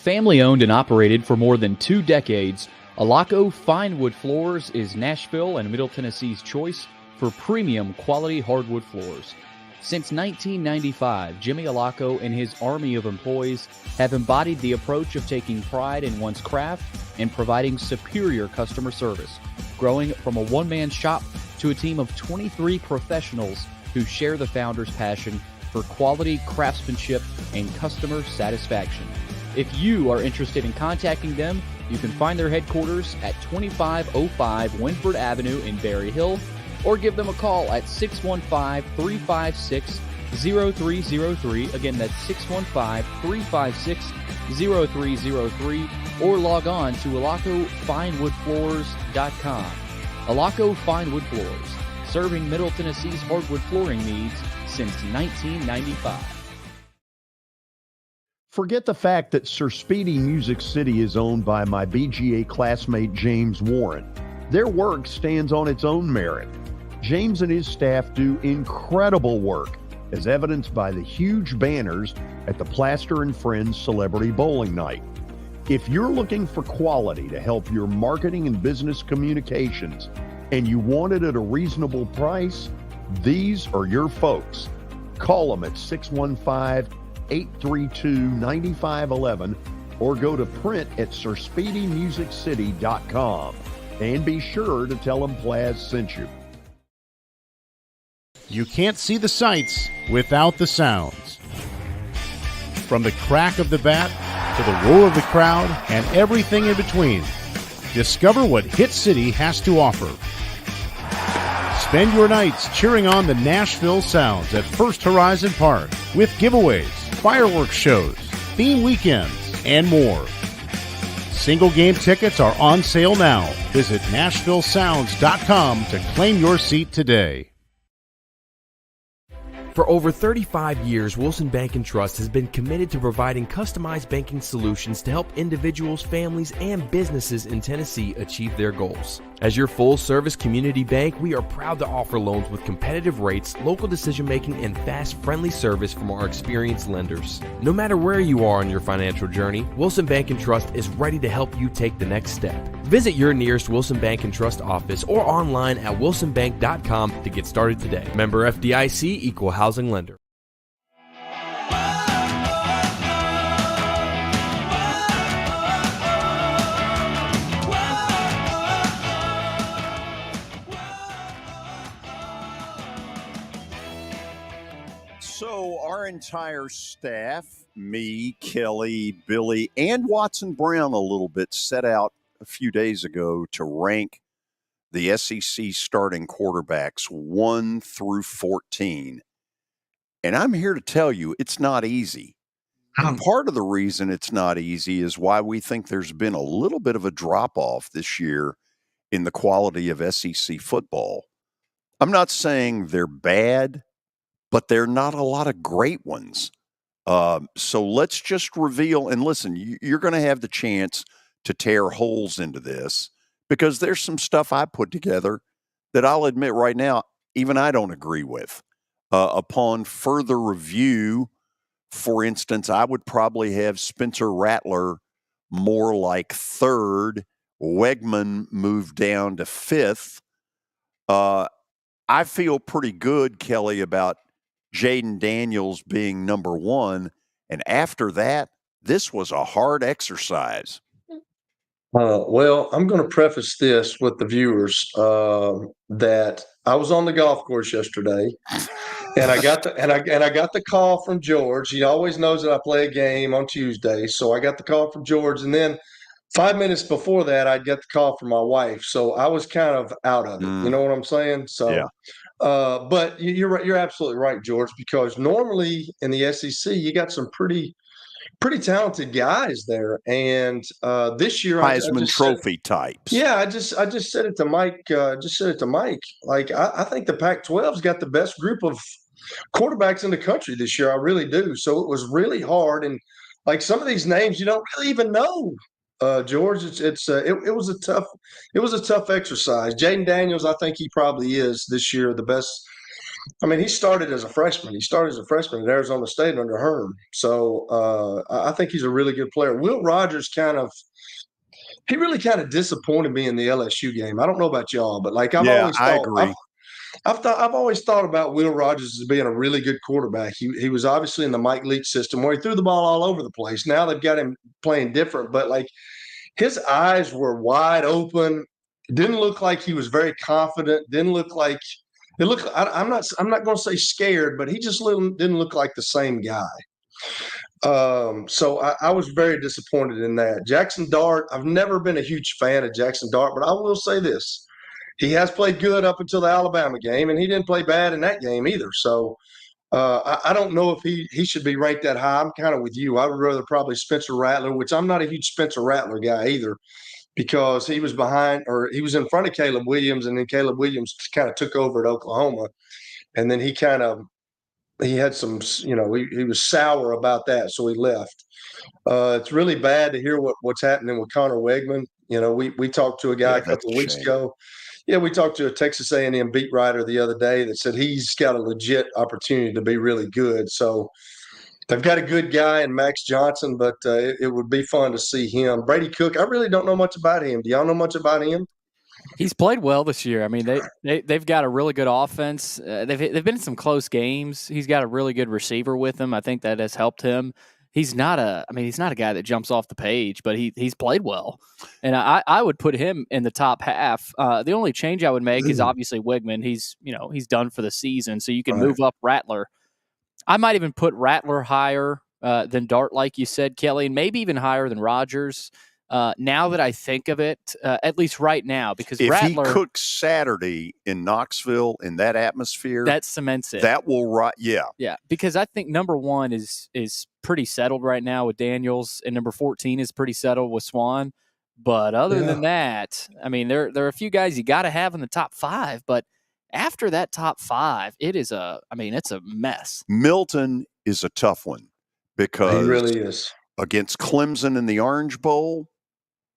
H: Family owned and operated for more than 2 decades, Alaco Fine Wood Floors is Nashville and Middle Tennessee's choice for premium quality hardwood floors. Since 1995, Jimmy Alaco and his army of employees have embodied the approach of taking pride in one's craft and providing superior customer service, growing from a one-man shop to a team of 23 professionals who share the founder's passion for quality craftsmanship and customer satisfaction. If you are interested in contacting them, you can find their headquarters at 2505 Winford Avenue in Berry Hill, or give them a call at 615-356-0303. Again, that's 615-356-0303, or log on to alacofinewoodfloors.com. Alaco Fine Wood Floors, serving Middle Tennessee's hardwood flooring needs since 1995.
B: Forget the fact that Sir Speedy Music City is owned by my BGA classmate James Warren. Their work stands on its own merit. James and his staff do incredible work, as evidenced by the huge banners at the Plaster and Friends Celebrity Bowling Night. If you're looking for quality to help your marketing and business communications, and you want it at a reasonable price, these are your folks. Call them at 615-832-9511 or go to print at sirspeedymusiccity.com. And be sure to tell them Plaz sent you.
L: You can't see the sights without the sounds. From the crack of the bat to the roar of the crowd and everything in between, discover what Hit City has to offer. Spend your nights cheering on the Nashville Sounds at First Horizon Park with giveaways, fireworks shows, theme weekends, and more. Single game tickets are on sale now. Visit NashvilleSounds.com to claim your seat today.
M: For over 35 years, Wilson Bank & Trust has been committed to providing customized banking solutions to help individuals, families, and businesses in Tennessee achieve their goals. As your full-service community bank, we are proud to offer loans with competitive rates, local decision-making, and fast, friendly service from our experienced lenders. No matter where you are on your financial journey, Wilson Bank & Trust is ready to help you take the next step. Visit your nearest Wilson Bank & Trust office or online at wilsonbank.com to get started today. Member FDIC, Equal Housing Lender.
B: So our entire staff, me, Kelly, Billy, and Watson Brown a little bit, set out a few days ago to rank the SEC starting quarterbacks 1 through 14. And I'm here to tell you it's not easy. And part of the reason it's not easy is why we think there's been a little bit of a drop-off this year in the quality of SEC football. I'm not saying they're bad, but there are not a lot of great ones. So let's just reveal, and listen, you're going to have the chance to tear holes into this because there's some stuff I put together that I'll admit right now, even I don't agree with. Upon further review, for instance, I would probably have Spencer Rattler more like third, Weigman moved down to fifth. I feel pretty good, Kelly, about Jaden Daniels being number one. And after that, this was a hard exercise.
D: Well, I'm going to preface this with the viewers that I was on the golf course yesterday, and I got the call from George. He always knows that I play a game on Tuesday, so I got the call from George, and then 5 minutes before that, I'd get the call from my wife. So I was kind of out of it. You know what I'm saying? So.
B: Yeah.
D: But you're absolutely right, George, because normally in the SEC you got some pretty talented guys there, and this year
B: Heisman Trophy types.
D: Yeah, I just said it to Mike. Like I think the Pac-12's got the best group of quarterbacks in the country this year. I really do. So it was really hard, and like some of these names you don't really even know. George, it was a tough exercise. Jaden Daniels, I think he probably is this year the best I mean, he started as a freshman. He started as a freshman at Arizona State under Herm. So I think he's a really good player. Will Rogers he really kind of disappointed me in the LSU game. I don't know about y'all, but like
B: Yeah, I agree.
D: I've always thought about Will Rogers as being a really good quarterback. He was obviously in the Mike Leach system where he threw the ball all over the place. Now they've got him playing different, but like his eyes were wide open. Didn't look like he was very confident. Didn't look like it looked. I'm not going to say scared, but he just didn't look like the same guy. So I was very disappointed in that. Jackson Dart, I've never been a huge fan of Jackson Dart, but I will say this. He has played good up until the Alabama game, and he didn't play bad in that game either. So I don't know if he should be ranked that high. I'm kind of with you. I would rather probably Spencer Rattler, which I'm not a huge Spencer Rattler guy either, because he was in front of Caleb Williams, and then Caleb Williams kind of took over at Oklahoma. And then he had some, he was sour about that, so he left. It's really bad to hear what's happening with Connor Weigman. We talked to a guy a couple of weeks ago. Yeah, we talked to a Texas A&M beat writer the other day that said he's got a legit opportunity to be really good. So they've got a good guy in Max Johnson, but it would be fun to see him. Brady Cook, I really don't know much about him. Do y'all know much about him?
E: He's played well this year. I mean, they've got a really good offense. They've been in some close games. He's got a really good receiver with him. I think that has helped him. He's not a guy that jumps off the page, but he's played well, and I would put him in the top half. The only change I would make is obviously Weigman. He's done for the season, so you can move up Rattler. I might even put Rattler higher than Dart, like you said, Kelly, and maybe even higher than Rogers. Now that I think of it, at least right now, because
B: if
E: Rattler,
B: he cooks Saturday in Knoxville in that atmosphere,
E: that cements it.
B: That will
E: yeah. Because I think number 1 is pretty settled right now with Daniels, and number 14 is pretty settled with Swan. But other than that, I mean, there are a few guys you got to have in the top 5, but after that top 5, it's a mess.
B: Milton is a tough one because
D: he really is.
B: Against Clemson in the Orange Bowl,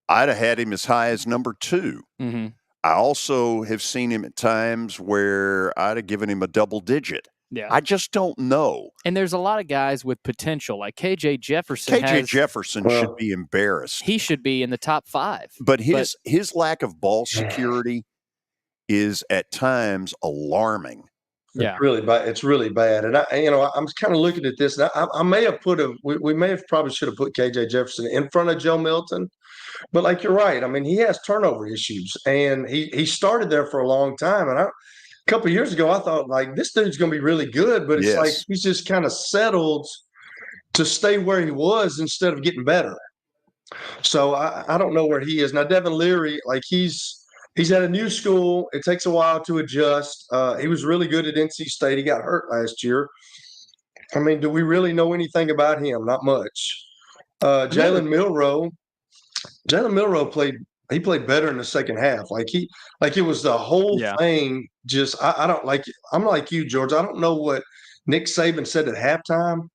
B: I'd have had him as high as number 2.
E: Mm-hmm.
B: I also have seen him at times where I'd have given him a double digit.
E: Yeah.
B: I just don't know.
E: And there's a lot of guys with potential, like KJ Jefferson.
B: KJ Jefferson should be embarrassed.
E: He should be in the top 5.
B: But his lack of ball security is at times alarming.
E: Yeah,
D: it's really bad. And I'm kind of looking at this. And I may have we may have probably should have put KJ Jefferson in front of Joe Milton. But like you're right. I mean, he has turnover issues, and he started there for a long time. And a couple of years ago, I thought like this dude's going to be really good, but it's like he's just kind of settled to stay where he was instead of getting better. So I don't know where he is now. Devin Leary, like he's at a new school. It takes a while to adjust. He was really good at NC State. He got hurt last year. I mean, do we really know anything about him? Not much. Jalen Milroe played better in the second half. It was the whole thing. Just I don't like. I'm like you, George. I don't know what Nick Saban said at halftime,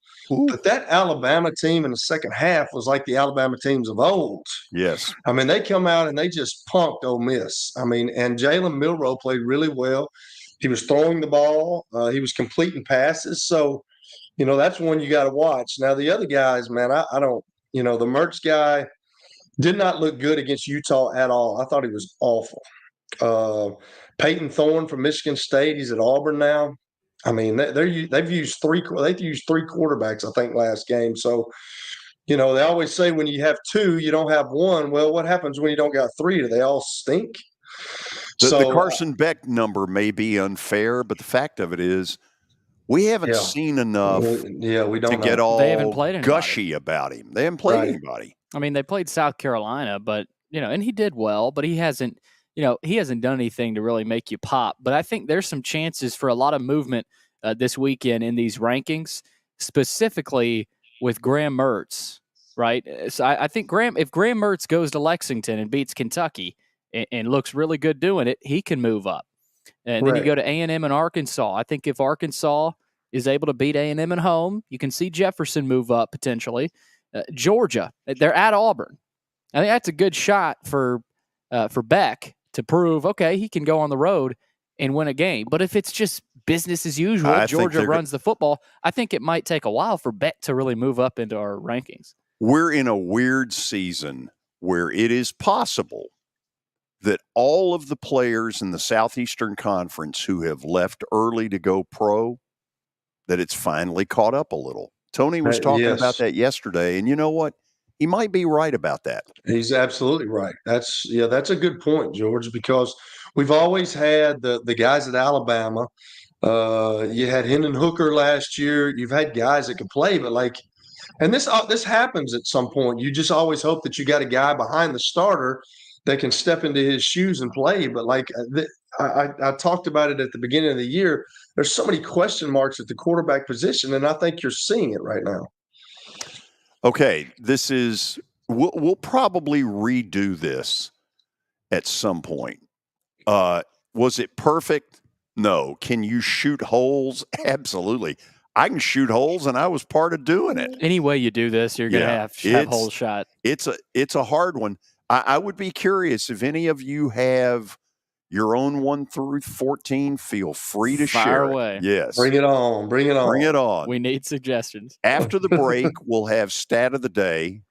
D: but that Alabama team in the second half was like the Alabama teams of old.
B: Yes,
D: I mean they come out and they just punked Ole Miss. I mean, and Jalen Milroe played really well. He was throwing the ball. He was completing passes. So, that's one you got to watch. Now the other guys, man, I don't. The Mertz guy did not look good against Utah at all. I thought he was awful. Peyton Thorne from Michigan State. He's at Auburn now. I mean, they've used three quarterbacks, I think, last game. So, they always say when you have 2, you don't have 1. Well, what happens when you don't got 3? Do they all stink?
B: The Carson Beck number may be unfair, but the fact of it is we haven't seen enough
D: we don't
B: to get all
E: they haven't played
B: gushy about him. They haven't played anybody.
E: I mean, they played South Carolina, but, and he did well, but he hasn't done anything to really make you pop. But I think there's some chances for a lot of movement this weekend in these rankings, specifically with Graham Mertz, right? So I think if Graham Mertz goes to Lexington and beats Kentucky and looks really good doing it, he can move up. And then you go to A&M and Arkansas. I think if Arkansas is able to beat A&M at home, you can see Jefferson move up potentially. Georgia, they're at Auburn. I think that's a good shot for Beck to prove, okay, he can go on the road and win a game. But if it's just business as usual. Georgia runs the football. I think it might take a while for Bet to really move up into our rankings.
B: We're in a weird season where it is possible that all of the players in the Southeastern Conference who have left early to go pro, that it's finally caught up a little. Tony was talking about that yesterday, and you know what? He might be right about that.
D: He's absolutely right. That's a good point, George, because we've always had the guys at Alabama. You had Hendon Hooker last year. You've had guys that can play, but and this happens at some point. You just always hope that you got a guy behind the starter that can step into his shoes and play. But I talked about it at the beginning of the year. There's so many question marks at the quarterback position, and I think you're seeing it right now.
B: Okay, we'll probably redo this at some point. Was it perfect? No. Can you shoot holes? Absolutely. I can shoot holes, and I was part of doing it.
E: Any way you do this, you're going to have holes shot.
B: It's a hard one. I would be curious if any of you have your own 1 through 14. Feel free to share
E: away.
B: It. Yes.
D: Bring it on. Bring it on.
B: Bring it on.
E: We need suggestions.
B: After the break, we'll have stat of the day.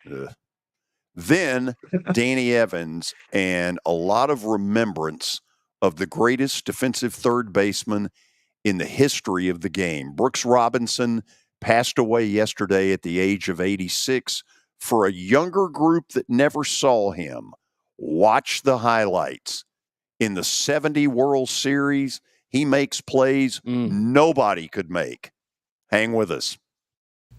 B: Then Danny Evans and a lot of remembrance of the greatest defensive third baseman in the history of the game. Brooks Robinson passed away yesterday at the age of 86. For a younger group that never saw him, watch the highlights. In the 70 World Series, he makes plays nobody could make. Hang with us.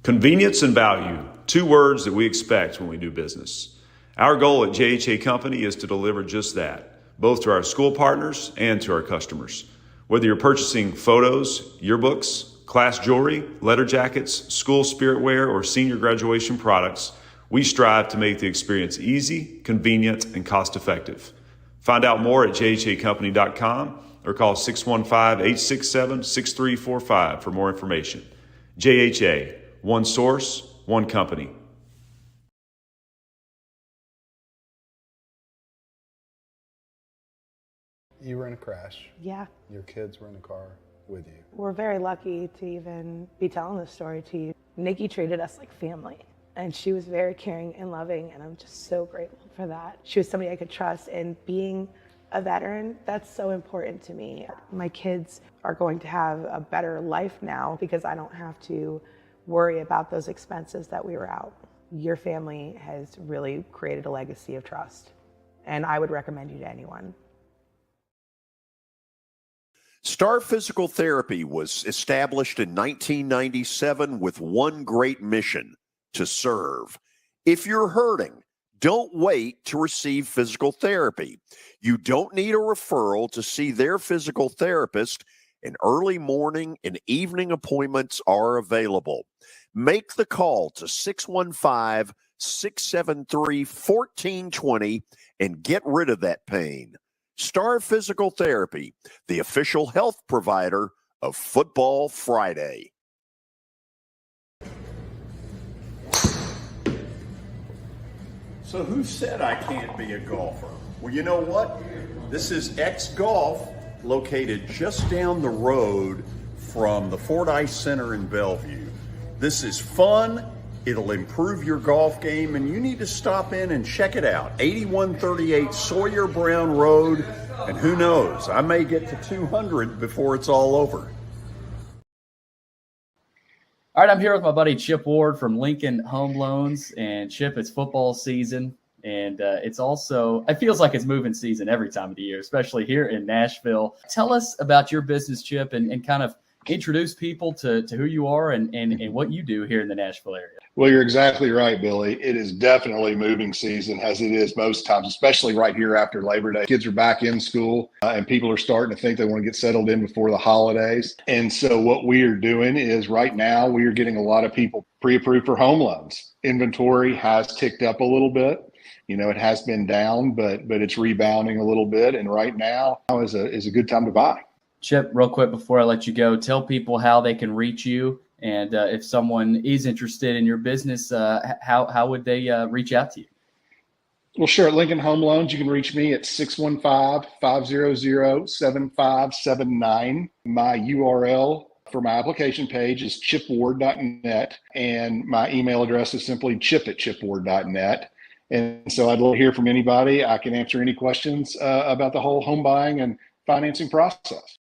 N: Convenience and value, 2 words that we expect when we do business. Our goal at JHA Company is to deliver just that, both to our school partners and to our customers. Whether you're purchasing photos, yearbooks, class jewelry, letter jackets, school spirit wear, or senior graduation products, we strive to make the experience easy, convenient, and cost-effective. Find out more at jhacompany.com or call 615-867-6345 for more information. JHA, one source, one company.
G: You were in a crash.
O: Yeah.
G: Your kids were in the car with you.
O: We're very lucky to even be telling this story to you. Nikki treated us like family, and she was very caring and loving, and I'm just so grateful for that. She was somebody I could trust, and being a veteran, that's so important to me. My kids are going to have a better life now because I don't have to worry about those expenses that we were out. Your family has really created a legacy of trust, and I would recommend you to anyone.
B: Star Physical Therapy was established in 1997 with one great mission: to serve. If you're hurting, don't wait to receive physical therapy. You don't need a referral to see their physical therapist, and early morning and evening appointments are available. Make the call to 615-673-1420 and get rid of that pain. Star Physical Therapy, the official health provider of Football Friday. So who said I can't be a golfer? Well, you know what? This is X Golf, located just down the road from the Fordyce Center in Bellevue. This is fun. It'll improve your golf game, and you need to stop in and check it out. 8138 Sawyer Brown Road, and who knows, I may get to 200 before it's all over.
E: All right, I'm here with my buddy Chip Ward from Lincoln Home Loans. And Chip, it's football season, and it feels like it's moving season every time of the year, especially here in Nashville. Tell us about your business, Chip, and kind of introduce people to who you are and what you do here in the Nashville area.
P: Well, you're exactly right, Billy. It is definitely moving season, as it is most times, especially right here after Labor Day. Kids are back in school, and people are starting to think they want to get settled in before the holidays. And so what we are doing is right now we are getting a lot of people pre-approved for home loans. Inventory has ticked up a little bit. You know, it has been down, but it's rebounding a little bit. And right now is a good time to buy.
E: Chip, real quick before I let you go, tell people how they can reach you. And if someone is interested in your business, how would they reach out to you?
P: Well, sure. At Lincoln Home Loans, you can reach me at 615-500-7579. My URL for my application page is chipward.net, and my email address is simply chip@chipward.net. And so I'd love to hear from anybody. I can answer any questions about the whole home buying and financing process.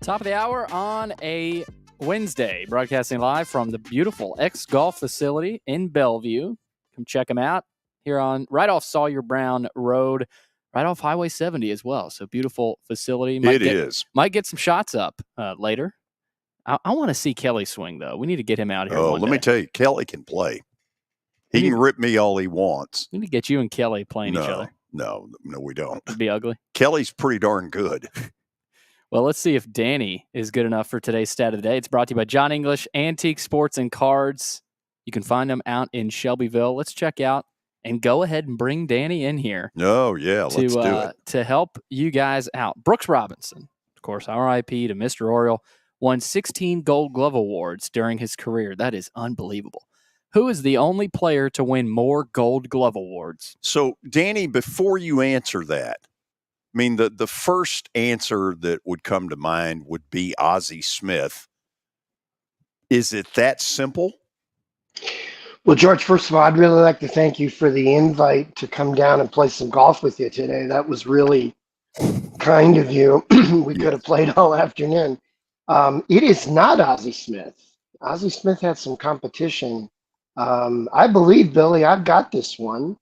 E: Top of the hour on a Wednesday, broadcasting live from the beautiful X Golf facility in Bellevue. Come check them out here on right off Sawyer Brown Road, right off Highway 70 as well. So beautiful facility. Might get some shots up later. I want to see Kelly swing though. We need to get him out here.
B: Oh, let me tell you, Kelly can play. He can rip me all he wants.
E: We need to get you and Kelly playing each other.
B: No, we don't.
E: It'd be ugly.
B: Kelly's pretty darn good.
E: Well, let's see if Danny is good enough for today's stat of the day. It's brought to you by John English Antique Sports and Cards. You can find them out in Shelbyville. Let's check out and go ahead and bring Danny in here.
B: Oh, yeah, let's do it.
E: To help you guys out. Brooks Robinson, of course, RIP to Mr. Oriole, won 16 Gold Glove Awards during his career. That is unbelievable. Who is the only player to win more Gold Glove Awards?
B: So, Danny, before you answer that, I mean, the first answer that would come to mind would be Ozzie Smith. Is it that simple?
Q: Well, George, first of all, I'd really like to thank you for the invite to come down and play some golf with you today. That was really kind of you. We could have played all afternoon. It is not Ozzie Smith. Ozzie Smith had some competition. I believe, Billy, I've got this one.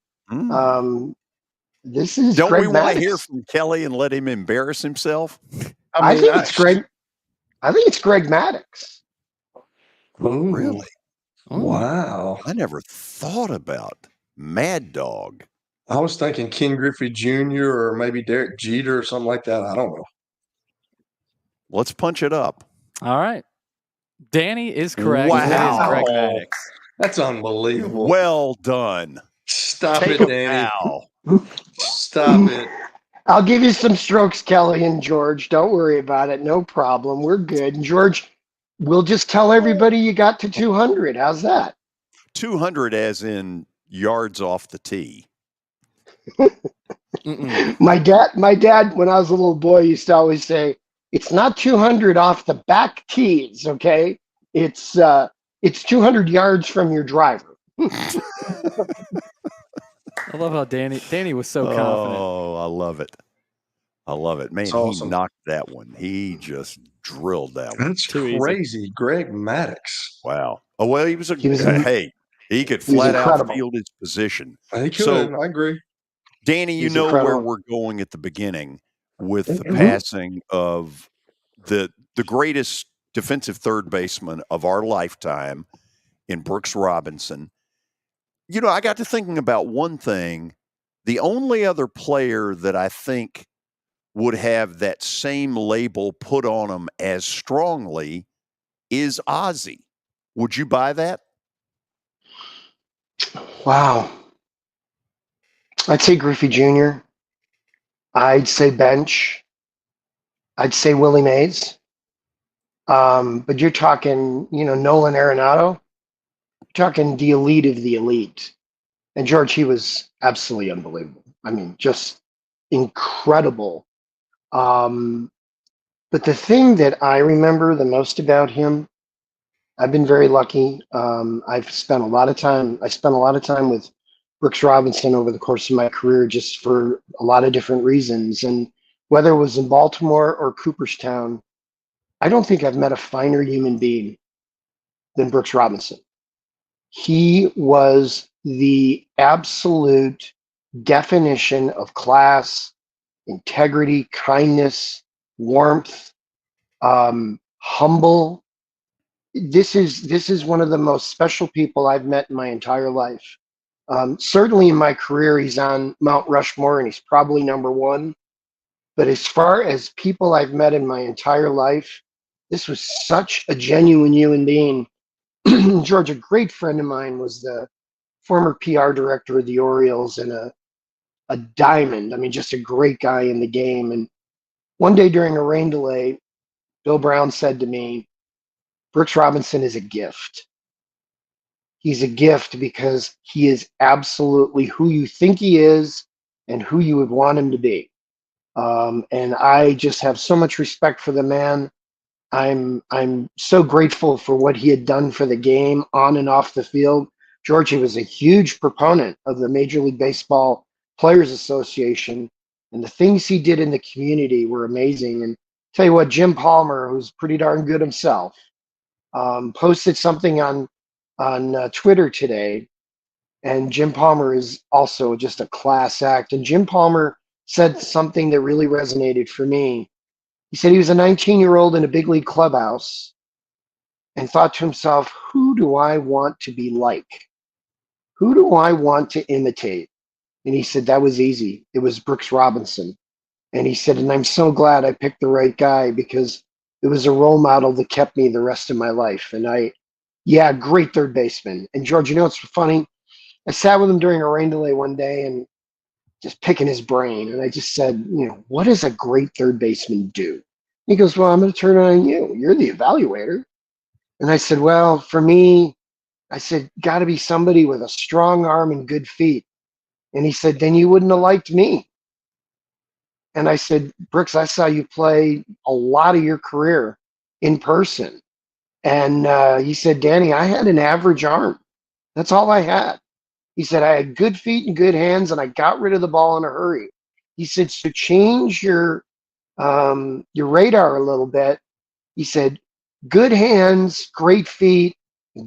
Q: This is
B: Don't
Q: Greg
B: we want
Q: Maddox.
B: to hear from Kelly and let him embarrass himself?
Q: I think it's Greg. I think it's Greg Maddox.
D: Ooh.
B: Really?
D: Wow.
B: I never thought about Mad Dog.
D: I was thinking Ken Griffey Jr. or maybe Derek Jeter or something like that. I don't know.
B: Let's punch it up.
E: All right. Danny is correct.
B: Wow.
E: It is Greg Maddox.
D: That's unbelievable.
B: Well done.
D: Stop
B: Take
D: it,
B: a
D: Danny.
B: bow.
D: Stop it.
Q: I'll give you some strokes, Kelly and George. Don't worry about it. No problem. We're good. And George, we'll just tell everybody you got to 200. How's that?
B: 200 as in yards off the tee.
Q: My dad, when I was a little boy, used to always say, it's not 200 off the back tees, okay? It's 200 yards from your driver.
E: I love how Danny was so confident.
B: Oh, I love it. I love it. Man,
D: That's awesome.
B: He knocked that one. He just drilled that one.
D: That's crazy. Greg Maddox.
B: Wow. Oh, well, he could
Q: was
B: flat out
Q: incredible.
B: field his position.
D: He could.
B: So,
D: I agree.
B: Danny, you
Q: He's
B: know
Q: incredible.
B: where we're going at the beginning with the passing of the greatest defensive third baseman of our lifetime in Brooks Robinson. You know, I got to thinking about one thing. The only other player that I think would have that same label put on him as strongly is Ozzie. Would you buy that?
Q: Wow. I'd say Griffey Jr. I'd say Bench. I'd say Willie Mays. But you're talking, Nolan Arenado. You're talking the elite of the elite. And George, he was absolutely unbelievable. I mean, just incredible. But the thing that I remember the most about him, I've been very lucky. I spent a lot of time with Brooks Robinson over the course of my career, just for a lot of different reasons. And whether it was in Baltimore or Cooperstown, I don't think I've met a finer human being than Brooks Robinson. He was the absolute definition of class, integrity, kindness, warmth, humble. This is one of the most special people I've met in my entire life. Certainly in my career, he's on Mount Rushmore and he's probably number one. But as far as people I've met in my entire life, this was such a genuine human being. George, a great friend of mine, was the former PR director of the Orioles and a diamond. I mean, just a great guy in the game. And One day during a rain delay, Bill Brown said to me, Brooks Robinson is a gift. He's a gift because he is absolutely who you think he is and who you would want him to be. And I just have so much respect for the man. I'm so grateful for what he had done for the game on and off the field. Georgie was a huge proponent of the Major League Baseball Players Association, and the things he did in the community were amazing. And tell you what, Jim Palmer, who's pretty darn good himself, posted something on Twitter today, and Jim Palmer is also just a class act. And Jim Palmer said something that really resonated for me. He said he was a 19-year-old in a big league clubhouse and thought to himself, who do I want to be like? Who do I want to imitate? And he said that was easy. It was Brooks Robinson. And he said, and I'm so glad I picked the right guy because it was a role model that kept me the rest of my life. And great third baseman. And George, you know what's funny? I sat with him during a rain delay one day and just picking his brain. And I just said, what does a great third baseman do? He goes, well, I'm going to turn it on you. You're the evaluator. And I said, well, for me, I said, got to be somebody with a strong arm and good feet. And he said, then you wouldn't have liked me. And I said, Brooks, I saw you play a lot of your career in person. And he said, Danny, I had an average arm. That's all I had. He said, I had good feet and good hands, and I got rid of the ball in a hurry. He said, so change your radar a little bit. He said, good hands, great feet,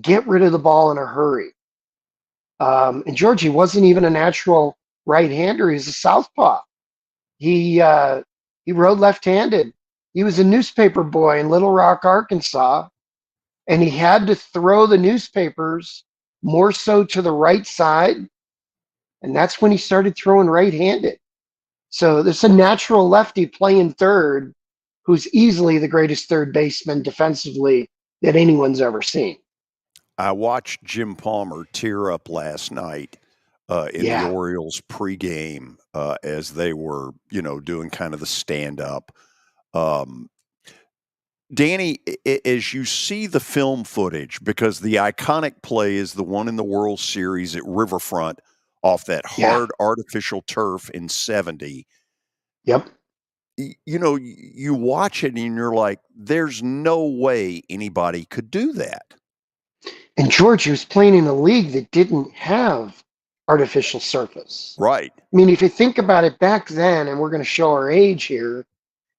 Q: get rid of the ball in a hurry. And Georgie wasn't even a natural right-hander. He was a southpaw. He rode left-handed. He was a newspaper boy in Little Rock, Arkansas, and he had to throw the newspapers more so to the right side, and that's when he started throwing right-handed. So there's a natural lefty playing third who's easily the greatest third baseman defensively that anyone's ever seen.
B: I watched Jim Palmer tear up last night in the Orioles pregame as they were, doing kind of the stand-up. Danny, as you see the film footage, because the iconic play is the one in the World Series at Riverfront off that hard artificial turf in 70.
Q: Yep.
B: You watch it and you're like, there's no way anybody could do that.
Q: And George was playing in a league that didn't have artificial surface.
B: Right.
Q: I mean, if you think about it back then, and we're going to show our age here,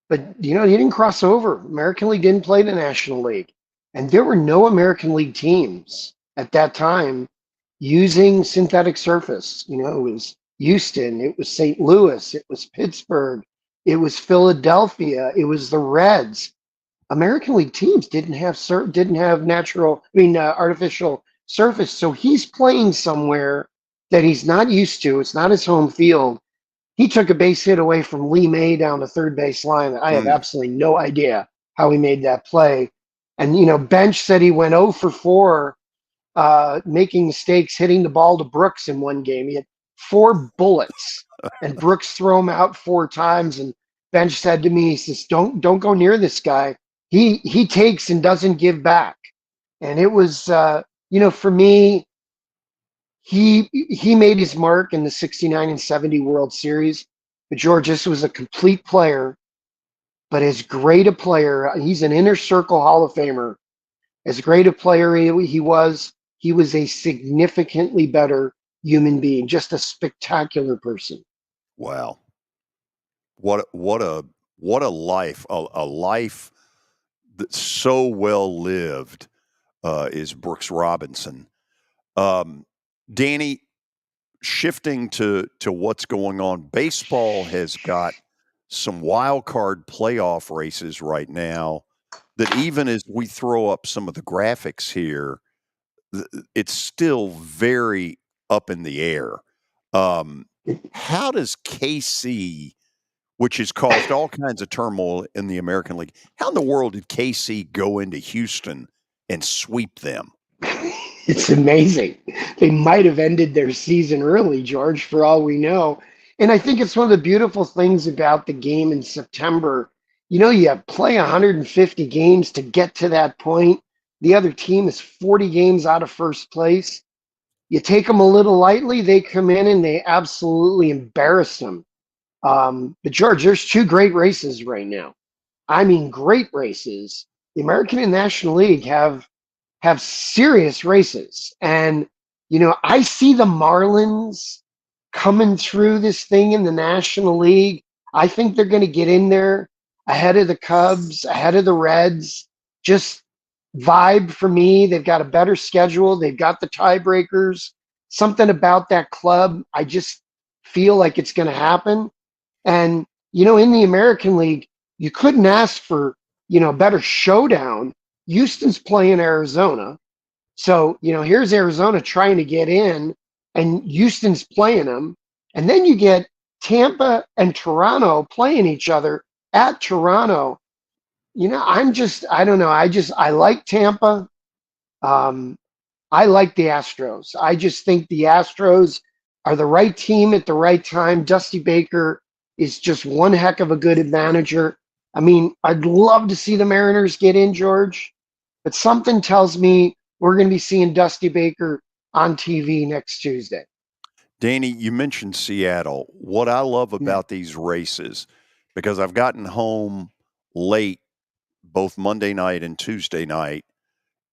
Q: but, you didn't cross over. American League didn't play the National League. And there were no American League teams at that time using synthetic surface. It was Houston, it was St. Louis, it was Pittsburgh, it was Philadelphia, it was the Reds. American League teams didn't have artificial surface. So he's playing somewhere that he's not used to. It's not his home field. He took a base hit away from Lee May down the third base line. I have absolutely no idea how he made that play. And, Bench said he went 0 for 4, making mistakes, hitting the ball to Brooks in one game. He had 4 bullets, and Brooks threw him out 4 times. And Bench said to me, he says, don't go near this guy. He takes and doesn't give back. And it was, for me, he made his mark in the 69 and 70 World Series. But George, this was a complete player, but as great a player, he's an inner circle Hall of Famer. As great a player he was a significantly better human being, just a spectacular person.
B: Wow. What a life, a life that's so well lived is Brooks Robinson. Danny, shifting to what's going on, baseball has got some wild card playoff races right now that even as we throw up some of the graphics here, it's still very up in the air. How does KC, which has caused all kinds of turmoil in the American League, how in the world did KC go into Houston and sweep them?
Q: It's amazing. They might have ended their season early, George, for all we know. And I think it's one of the beautiful things about the game in September you play 150 games to get to that point. The other team is 40 games out of first place. You take them a little lightly, they come in and they absolutely embarrass them. But George, there's two great races right now. I mean, great races. The American and National League have serious races. And, I see the Marlins coming through this thing in the National League. I think they're going to get in there ahead of the Cubs, ahead of the Reds. Just vibe for me. They've got a better schedule. They've got the tiebreakers. Something about that club, I just feel like it's going to happen. And, in the American League, you couldn't ask for, a better showdown. Houston's playing Arizona. So, here's Arizona trying to get in, and Houston's playing them. And then you get Tampa and Toronto playing each other at Toronto. I don't know. I like Tampa. I like the Astros. I just think the Astros are the right team at the right time. Dusty Baker is just one heck of a good manager. I mean, I'd love to see the Mariners get in, George, but something tells me we're going to be seeing Dusty Baker on TV next Tuesday.
B: Danny, you mentioned Seattle. What I love about these races, because I've gotten home late both Monday night and Tuesday night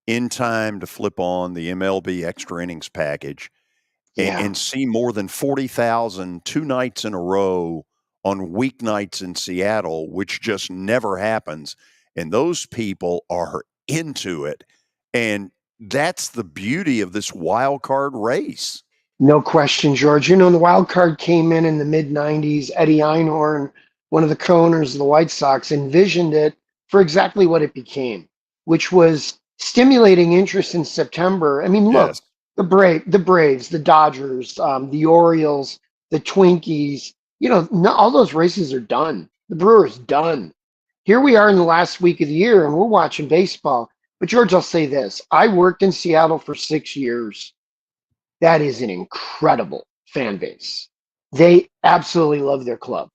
B: in time to flip on the MLB extra innings package and see more than 40,000 2 nights in a row on weeknights in Seattle, which just never happens. And those people are into it. And that's the beauty of this wild card race.
Q: No question, George. The wild card came in the mid-'90s. Eddie Einhorn, one of the co-owners of the White Sox, envisioned it for exactly what it became, which was stimulating interest in September. I mean, look, the Braves, the Dodgers, the Orioles, the Twinkies, all those races are done. The Brewers done. Here we are in the last week of the year, and we're watching baseball. But George, I'll say this. I worked in Seattle for 6 years. That is an incredible fan base. They absolutely love their club.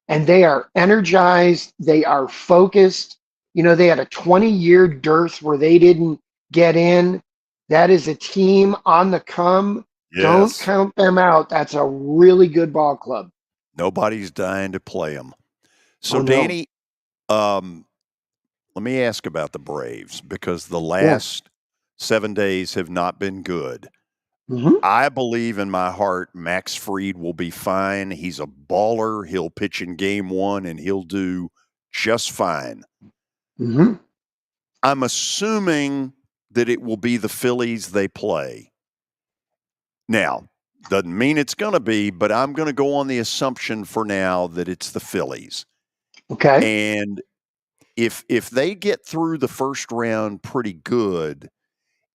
Q: And they are energized. They are focused. They had a 20-year dearth where they didn't get in. That is a team on the come.
B: Yes.
Q: Don't count them out. That's a really good ball club.
B: Nobody's dying to play them. So,
Q: no.
B: Danny, let me ask about the Braves, because the last 7 days have not been good.
Q: Mm-hmm.
B: I believe in my heart Max Fried will be fine. He's a baller. He'll pitch in game 1, and he'll do just fine.
Q: Mm-hmm.
B: I'm assuming that it will be the Phillies they play. Now, doesn't mean it's going to be, but I'm going to go on the assumption for now that it's the Phillies.
Q: Okay.
B: And if they get through the first round pretty good,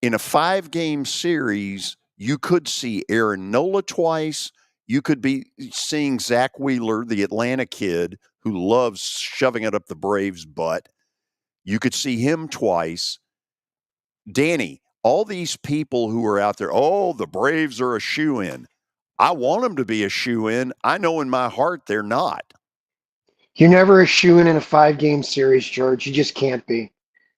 B: in a 5-game series, you could see Aaron Nola twice. You could be seeing Zach Wheeler, the Atlanta kid who loves shoving it up the Braves' butt. You could see him twice. Danny, all these people who are out there, the Braves are a shoo-in. I want them to be a shoo-in. I know in my heart they're not.
Q: You're never a shoo-in in a 5-game series, George. You just can't be.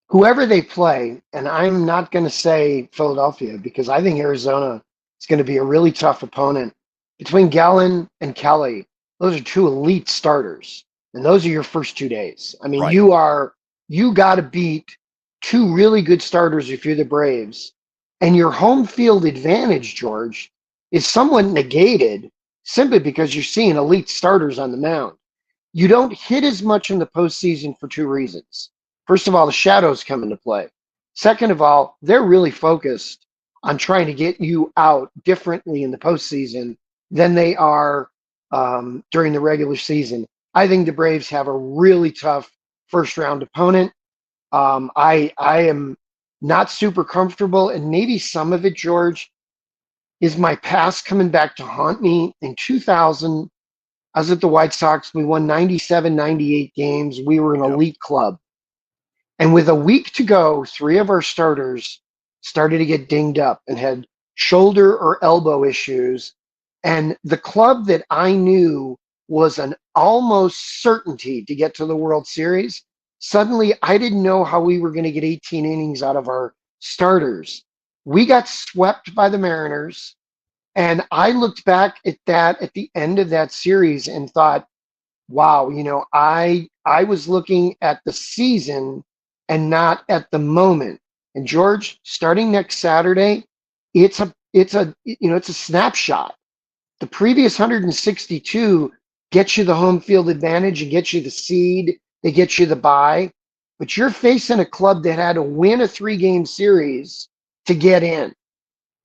Q: Whoever they play, and I'm not going to say Philadelphia because I think Arizona is going to be a really tough opponent. Between Gallen and Kelly, those are 2 elite starters, and those are your first 2 days. I mean, you got to beat 2 really good starters if you're the Braves, and your home field advantage, George, is somewhat negated simply because you're seeing elite starters on the mound. You don't hit as much in the postseason for 2 reasons. First of all, the shadows come into play. Second of all, they're really focused on trying to get you out differently in the postseason than they are during the regular season. I think the Braves have a really tough first-round opponent. I am not super comfortable, and maybe some of it, George, is my past coming back to haunt me. In 2000, I was at the White Sox. We won 97, 98 games. We were an elite club. And with a week to go, 3 of our starters started to get dinged up and had shoulder or elbow issues. And the club that I knew was an almost certainty to get to the World Series, suddenly I didn't know how we were going to get 18 innings out of our starters. We got swept by the Mariners, and I looked back at that at the end of that series and thought, wow, I was looking at the season and not at the moment. And George, starting next Saturday, it's a snapshot. The previous 162 gets you the home field advantage and gets you the seed, they get you the bye. But you're facing a club that had to win a 3-game series to get in.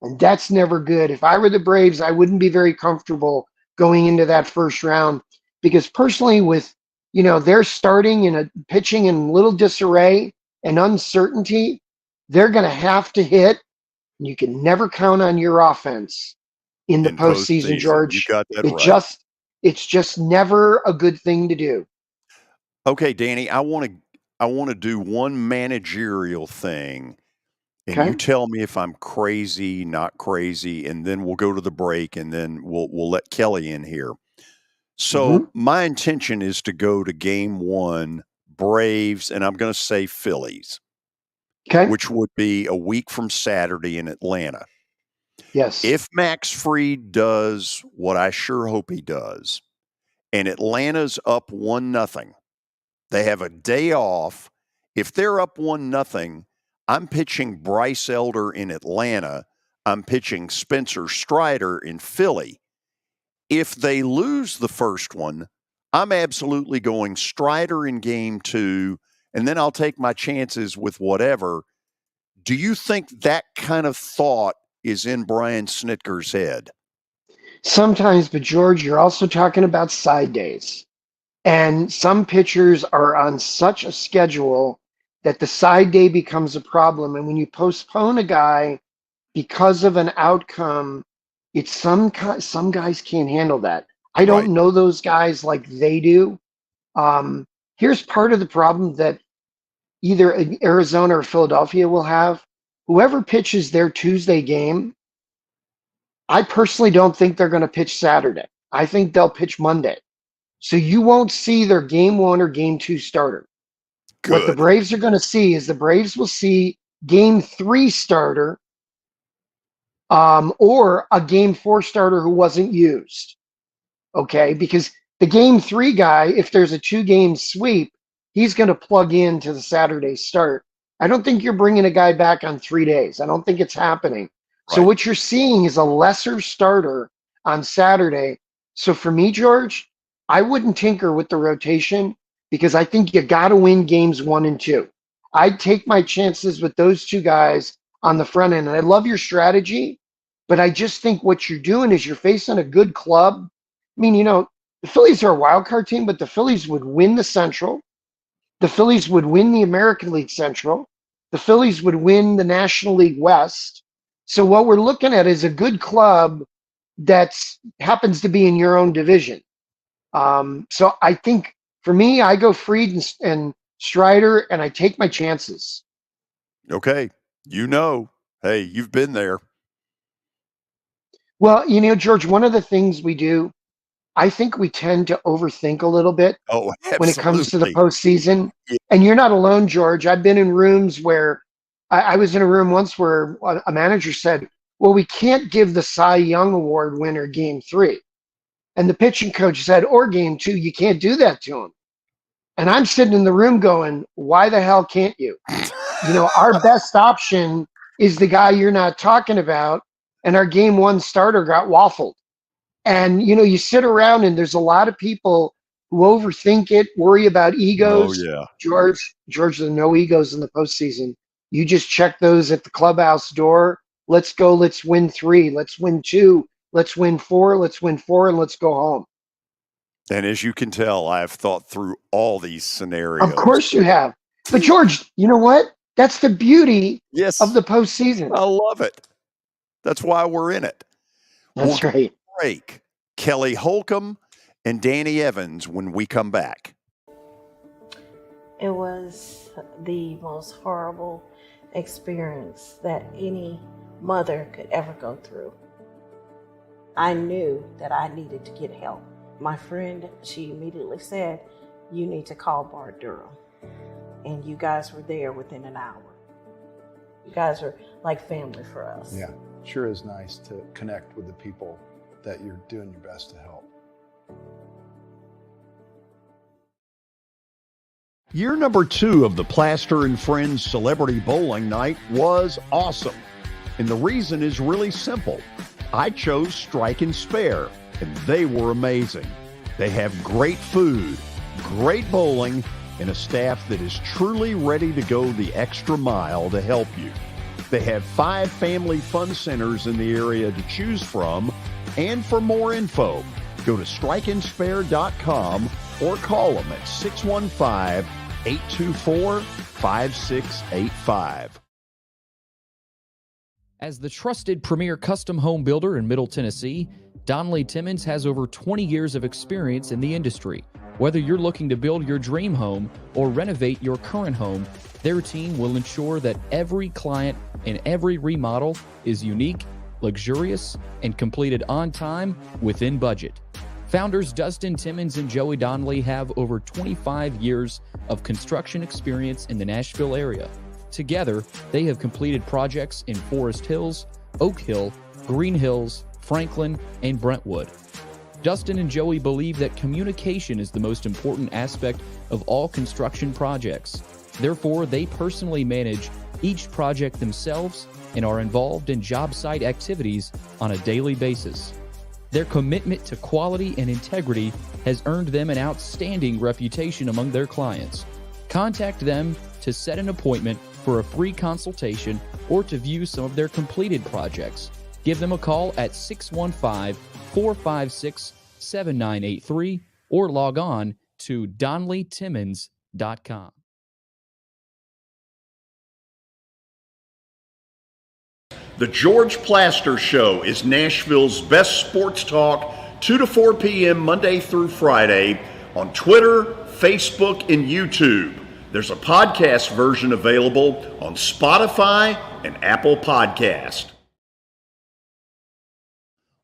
Q: And that's never good. If I were the Braves, I wouldn't be very comfortable going into that first round, because personally, with they're starting in a pitching in little disarray and uncertainty, they're going to have to hit. You can never count on your offense in the postseason, George.
B: You got that
Q: It
B: right.
Q: It's just never a good thing to do.
B: Okay, Danny, I want to do one managerial thing, and
Q: Okay.
B: you tell me if I'm crazy, not crazy, and then we'll go to the break, and then we'll let Kelly in here. So my intention is to go to Game 1, Braves, and I'm going to say Phillies, which would be a week from Saturday in Atlanta.
Q: Yes.
B: If Max Fried does what I sure hope he does, and Atlanta's up 1-0, they have a day off. If they're up 1-0, I'm pitching Bryce Elder in Atlanta. I'm pitching Spencer Strider in Philly. If they lose the first one, I'm absolutely going Strider in Game 2, and then I'll take my chances with whatever. Do you think that kind of thought is in Brian Snitker's head?
Q: Sometimes, but George, you're also talking about side days. And some pitchers are on such a schedule that the side day becomes a problem. And when you postpone a guy because of an outcome, it's some guys can't handle that. I don't know those guys like they do. Here's part of the problem that either Arizona or Philadelphia will have. Whoever pitches their Tuesday game, I personally don't think they're going to pitch Saturday. I think they'll pitch Monday. So you won't see their Game 1 or Game 2 starter.
B: Good.
Q: What the Braves are going to see is the Braves will see Game 3 starter or a Game 4 starter who wasn't used. Okay? Because the Game 3 guy, if there's a 2-game sweep, he's going to plug into the Saturday start. I don't think you're bringing a guy back on 3 days. I don't think it's happening. So what you're seeing is a lesser starter on Saturday. So for me, George, I wouldn't tinker with the rotation because I think you got to win games 1 and 2. I'd take my chances with those 2 guys on the front end. And I love your strategy, but I just think what you're doing is you're facing a good club. I mean, the Phillies are a wild card team, but the Phillies would win the Central. The Phillies would win the American League Central. The Phillies would win the National League West. So what we're looking at is a good club that happens to be in your own division. So I think for me, I go Fried and Strider, and I take my chances.
B: Okay. Hey, you've been there.
Q: Well, George, one of the things we do, I think we tend to overthink a little bit when it comes to the postseason.
B: Yeah.
Q: And you're not alone, George. I've been in rooms where I was in a room once where a manager said, well, we can't give the Cy Young Award winner Game 3. And the pitching coach said, or Game 2, you can't do that to him. And I'm sitting in the room going, why the hell can't you? Our best option is the guy you're not talking about. And our Game 1 starter got waffled. And, you sit around and there's a lot of people who overthink it, worry about egos.
B: Oh, yeah.
Q: George, there are no egos in the postseason. You just check those at the clubhouse door. Let's go. Let's win 3. Let's win 2. Let's win 4. Let's win 4, and let's go home.
B: And as you can tell, I have thought through all these scenarios.
Q: Of course you have. But, George, you know what? That's the beauty of the postseason.
B: I love it. That's why we're in it.
Q: That's right.
B: Break. Kelly Holcomb and Danny Evans when we come back.
F: It was the most horrible experience that any mother could ever go through. I knew that I needed to get help. My friend, she immediately said, "You need to call Bart Durham." And you guys were there within an hour. You guys are like family for us.
G: Yeah, sure is nice to connect with the people that you're doing your best to help.
B: Year number 2 of the Plaster and Friends Celebrity Bowling Night was awesome. And the reason is really simple. I chose Strike and Spare, and they were amazing. They have great food, great bowling, and a staff that is truly ready to go the extra mile to help you. They have 5 family fun centers in the area to choose from, and for more info, go to strikeandspare.com or call them at 615-824-5685.
H: As the trusted premier custom home builder in Middle Tennessee, Donnelly Timmons has over 20 years of experience in the industry. Whether you're looking to build your dream home or renovate your current home, their team will ensure that every client and every remodel is unique, luxurious, and completed on time within budget. Founders Dustin Timmons and Joey Donnelly have over 25 years of construction experience in the Nashville area. Together, they have completed projects in Forest Hills, Oak Hill, Green Hills, Franklin, and Brentwood. Dustin and Joey believe that communication is the most important aspect of all construction projects. Therefore, they personally manage each project themselves and are involved in job site activities on a daily basis. Their commitment to quality and integrity has earned them an outstanding reputation among their clients. Contact them to set an appointment for a free consultation or to view some of their completed projects. Give them a call at 615-456-7983 or log on to DonnellyTimmons.com.
B: The George Plaster Show is Nashville's best sports talk, 2 to 4 p.m. Monday through Friday on Twitter, Facebook, and YouTube. There's a podcast version available on Spotify and Apple Podcast.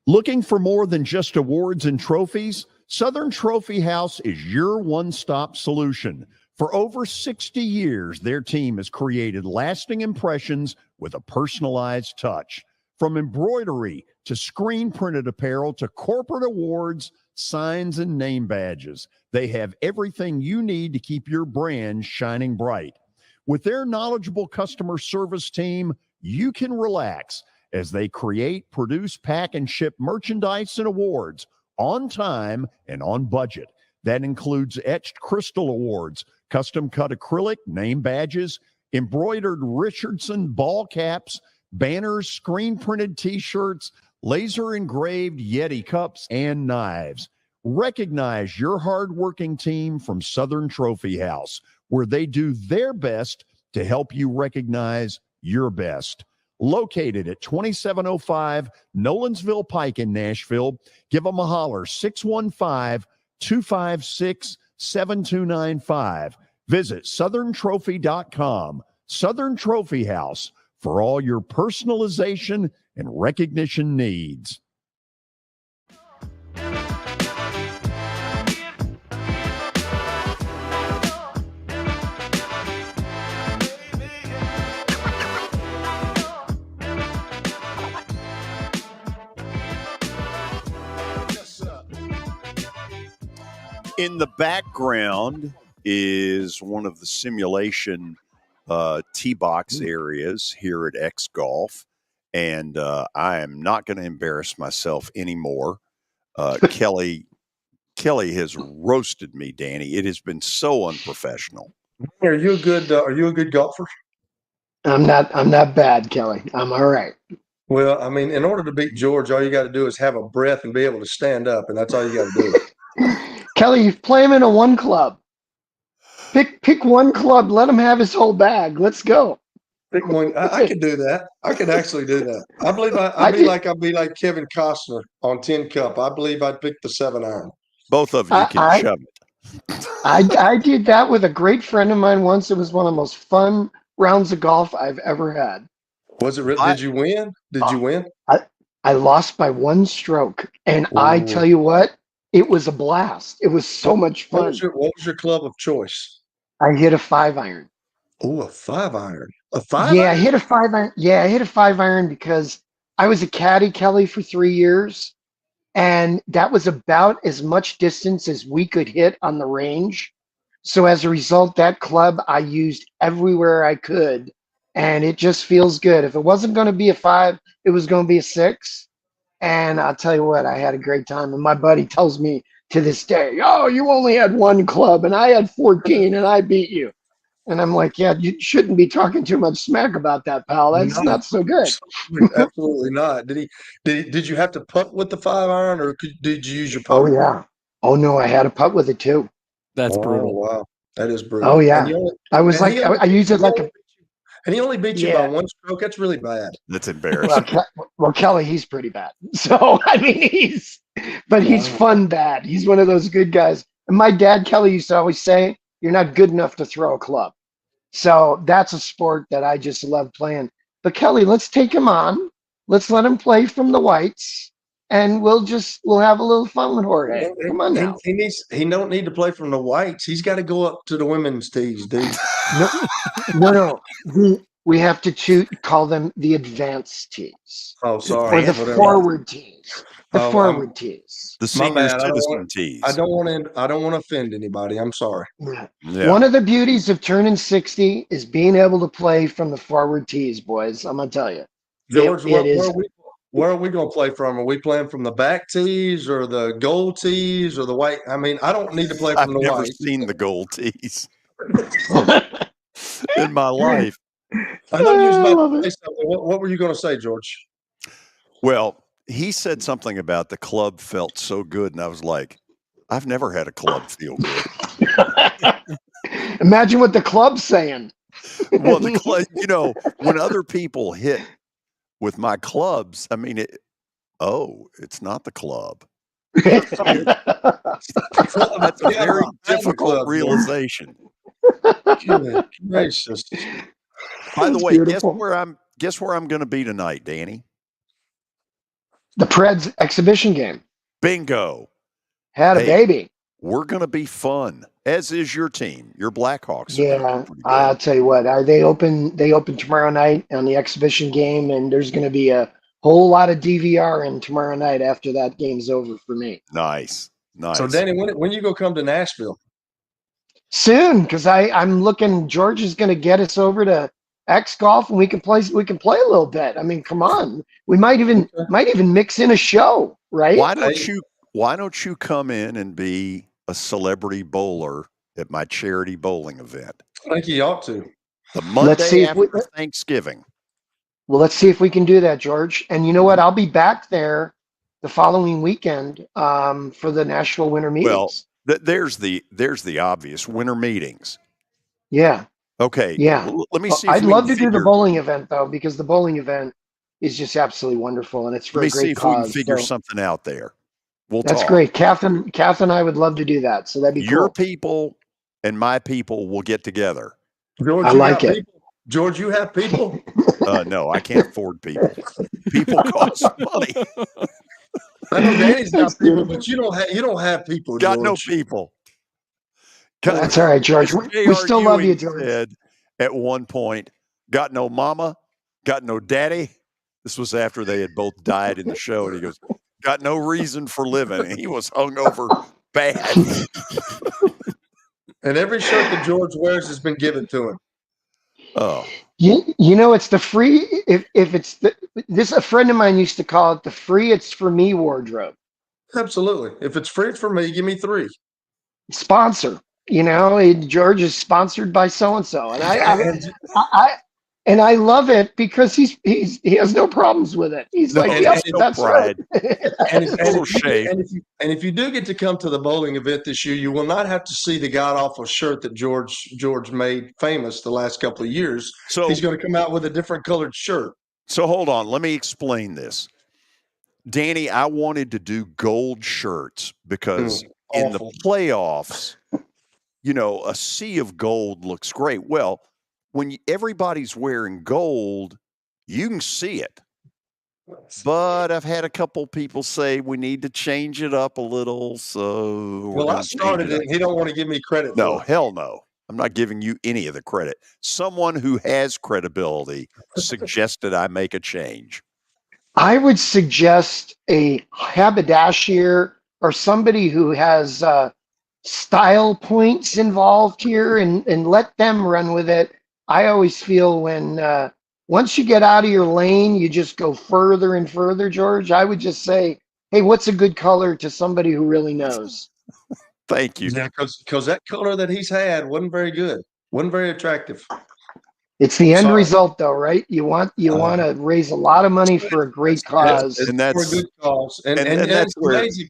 B: Looking for more than just awards and trophies? Southern Trophy House is your one-stop solution. For over 60 years, their team has created lasting impressions with a personalized touch. From embroidery to screen-printed apparel to corporate awards, signs, and name badges, they have everything you need to keep your brand shining bright. With their knowledgeable customer service team, you can relax as they create, produce, pack, and ship merchandise and awards on time and on budget. That includes etched crystal awards, custom-cut acrylic, name badges, embroidered Richardson ball caps, banners, screen-printed T-shirts, laser-engraved Yeti cups, and knives. Recognize your hard-working team from Southern Trophy House, where they do their best to help you recognize your best. Located at 2705 Nolensville Pike in Nashville, give them a holler, 615-256-7295. Visit southerntrophy.com. Southern Trophy House, for all your personalization and recognition needs. In the background is one of the simulation tee box areas here at X Golf, and I am not going to embarrass myself anymore. Kelly has roasted me, Danny. It has been so unprofessional.
D: Are you a good golfer?
Q: I'm not bad, Kelly. I'm all right.
D: Well, I mean, in order to beat George, all you got to do is have a breath and be able to stand up, and that's all you got to do.
Q: Kelly, you play him in a one club. Pick one club. Let him have his whole bag. Let's go.
D: Pick one. I could do that. I could actually do that. I believe I'd be like Kevin Costner on Tin Cup. I believe I'd pick the 7-iron.
B: Both of you can shove it.
Q: I did that with a great friend of mine once. It was one of the most fun rounds of golf I've ever had.
D: Was it? Did you win? Did you win?
Q: I lost by one stroke, and I tell you what, It was a blast. It was so much
D: What
Q: fun.
D: was your club of choice?
Q: I hit a 5-iron.
D: Oh, a 5-iron. A 5-iron?
Q: Yeah, I hit a 5-iron. Yeah, I hit a 5-iron because I was a caddy, Kelly, for 3 years. And that was about as much distance as we could hit on the range. So as a result, that club I used everywhere I could. And it just feels good. If it wasn't going to be a 5, it was going to be a 6. And I'll tell you what, I had a great time. And my buddy tells me to this day, oh, you only had 1 club and I had 14 and I beat you. And I'm like, yeah, you shouldn't be talking too much smack about that, pal. That's not so good.
D: Absolutely not. Did you have to putt with the 5-iron, or did you use your
Q: Oh,
D: putter?
Q: yeah. Oh, no, I had a putt with it too.
E: That's brutal.
D: Wow. That is brutal.
Q: Oh, yeah. I was like, I used it like a.
D: And he only beat you by 1 stroke. That's really bad.
B: That's embarrassing.
Q: Well, Kelly, he's pretty bad. So, I mean, he's fun bad. He's one of those good guys. And my dad, Kelly, used to always say, you're not good enough to throw a club. So that's a sport that I just love playing. But Kelly, let's take him on. Let's let him play from the whites, and we'll have a little fun with Jorge. Come on now.
D: He don't need to play from the whites. He's got to go up to the women's tees, dude.
Q: No. We have to call them the advanced tees.
D: Oh, sorry.
Q: Or the forward tees. The forward tees.
B: The senior citizen tees.
D: I don't want to offend anybody. I'm sorry.
B: Yeah.
Q: One of the beauties of turning 60 is being able to play from the forward tees, boys. I'm gonna tell you.
D: George, where are we going to play from? Are we playing from the back tees or the gold tees or the white? I mean, I don't need to play from the white.
B: I've never seen the gold tees in my life.
D: I know you was about to say something. What were you going to say, George?
B: Well, he said something about the club felt so good, and I was like, I've never had a club feel good.
Q: Imagine what the club's saying.
B: Well, the club, when other people hit with my clubs, I mean, it's not the club. That's a very difficult realization.
D: Gracious.
B: By the way, guess where I'm going to be tonight, Danny?
Q: The Preds exhibition game.
B: Bingo.
Q: Had a baby.
B: We're going to be fun, as is your team. Your Blackhawks.
Q: Yeah, I'll tell you what. They open tomorrow night on the exhibition game, and there's going to be a whole lot of DVR in tomorrow night after that game's over for me.
B: Nice.
D: So, Danny, when you go come to Nashville?
Q: Soon, because I'm looking. George is going to get us over to X Golf, and we can play a little bit. I mean, come on. We might even mix in a show, right?
B: Why don't you come in and be a celebrity bowler at my charity bowling event?
D: I think you ought to.
B: The Monday after Thanksgiving.
Q: Well, let's see if we can do that, George. And you know what? I'll be back there the following weekend for the Nashville Winter Meetings.
B: Well, there's the obvious winter meetings.
Q: Yeah.
B: Okay.
Q: Yeah.
B: Let me see.
Q: I'd love to do the bowling event though, because the bowling event is just absolutely wonderful, and it's for a great cause.
B: Let me see if we can figure something out there.
Q: That's great. Kath and I would love to do that. So that'd be cool.
B: Your people and my people will get together.
D: George,
Q: I like it.
D: People? George, you have people?
B: No, I can't afford people. People cost money.
D: I know Danny's got people, but you don't have people.
B: Got
D: George.
B: no people.
Q: That's all right, George. We still love you, George.
B: Said at one point, got no mama, got no daddy. This was after they had both died in the show, and he goes, got no reason for living. And he was hungover bad.
D: And every shirt that George wears has been given to him.
B: Oh.
Q: You know, it's the free, if it's this, a friend of mine used to call it the free it's for me wardrobe.
D: Absolutely. If it's free, it's for me. Give me 3.
Q: Sponsor. George is sponsored by so-and-so. And I love it because he has no problems with it. He's that's right.
D: And if you do get to come to the bowling event this year, you will not have to see the god-awful shirt that George made famous the last couple of years. So he's going to come out with a different colored shirt.
B: So hold on. Let me explain this. Danny, I wanted to do gold shirts because in the playoffs, a sea of gold looks great. Well, when everybody's wearing gold, you can see it. but I've had a couple people say we need to change it up a little. So
D: well, I started it, and he don't want to give me credit
B: No,
D: for it.
B: hell no. I'm not giving you any of the credit. Someone who has credibility suggested I make a change.
Q: I would suggest a haberdasher or somebody who has style points involved here and let them run with it. I always feel when once you get out of your lane, you just go further and further, George. I would just say, hey, what's a good color to somebody who really knows?
B: Thank you.
D: Yeah, because that color that he's had wasn't very good, wasn't very attractive.
Q: It's the end result, though, right? You want to raise a lot of money for a great cause,
D: It's for a good cause, and
B: that's
D: it's amazing.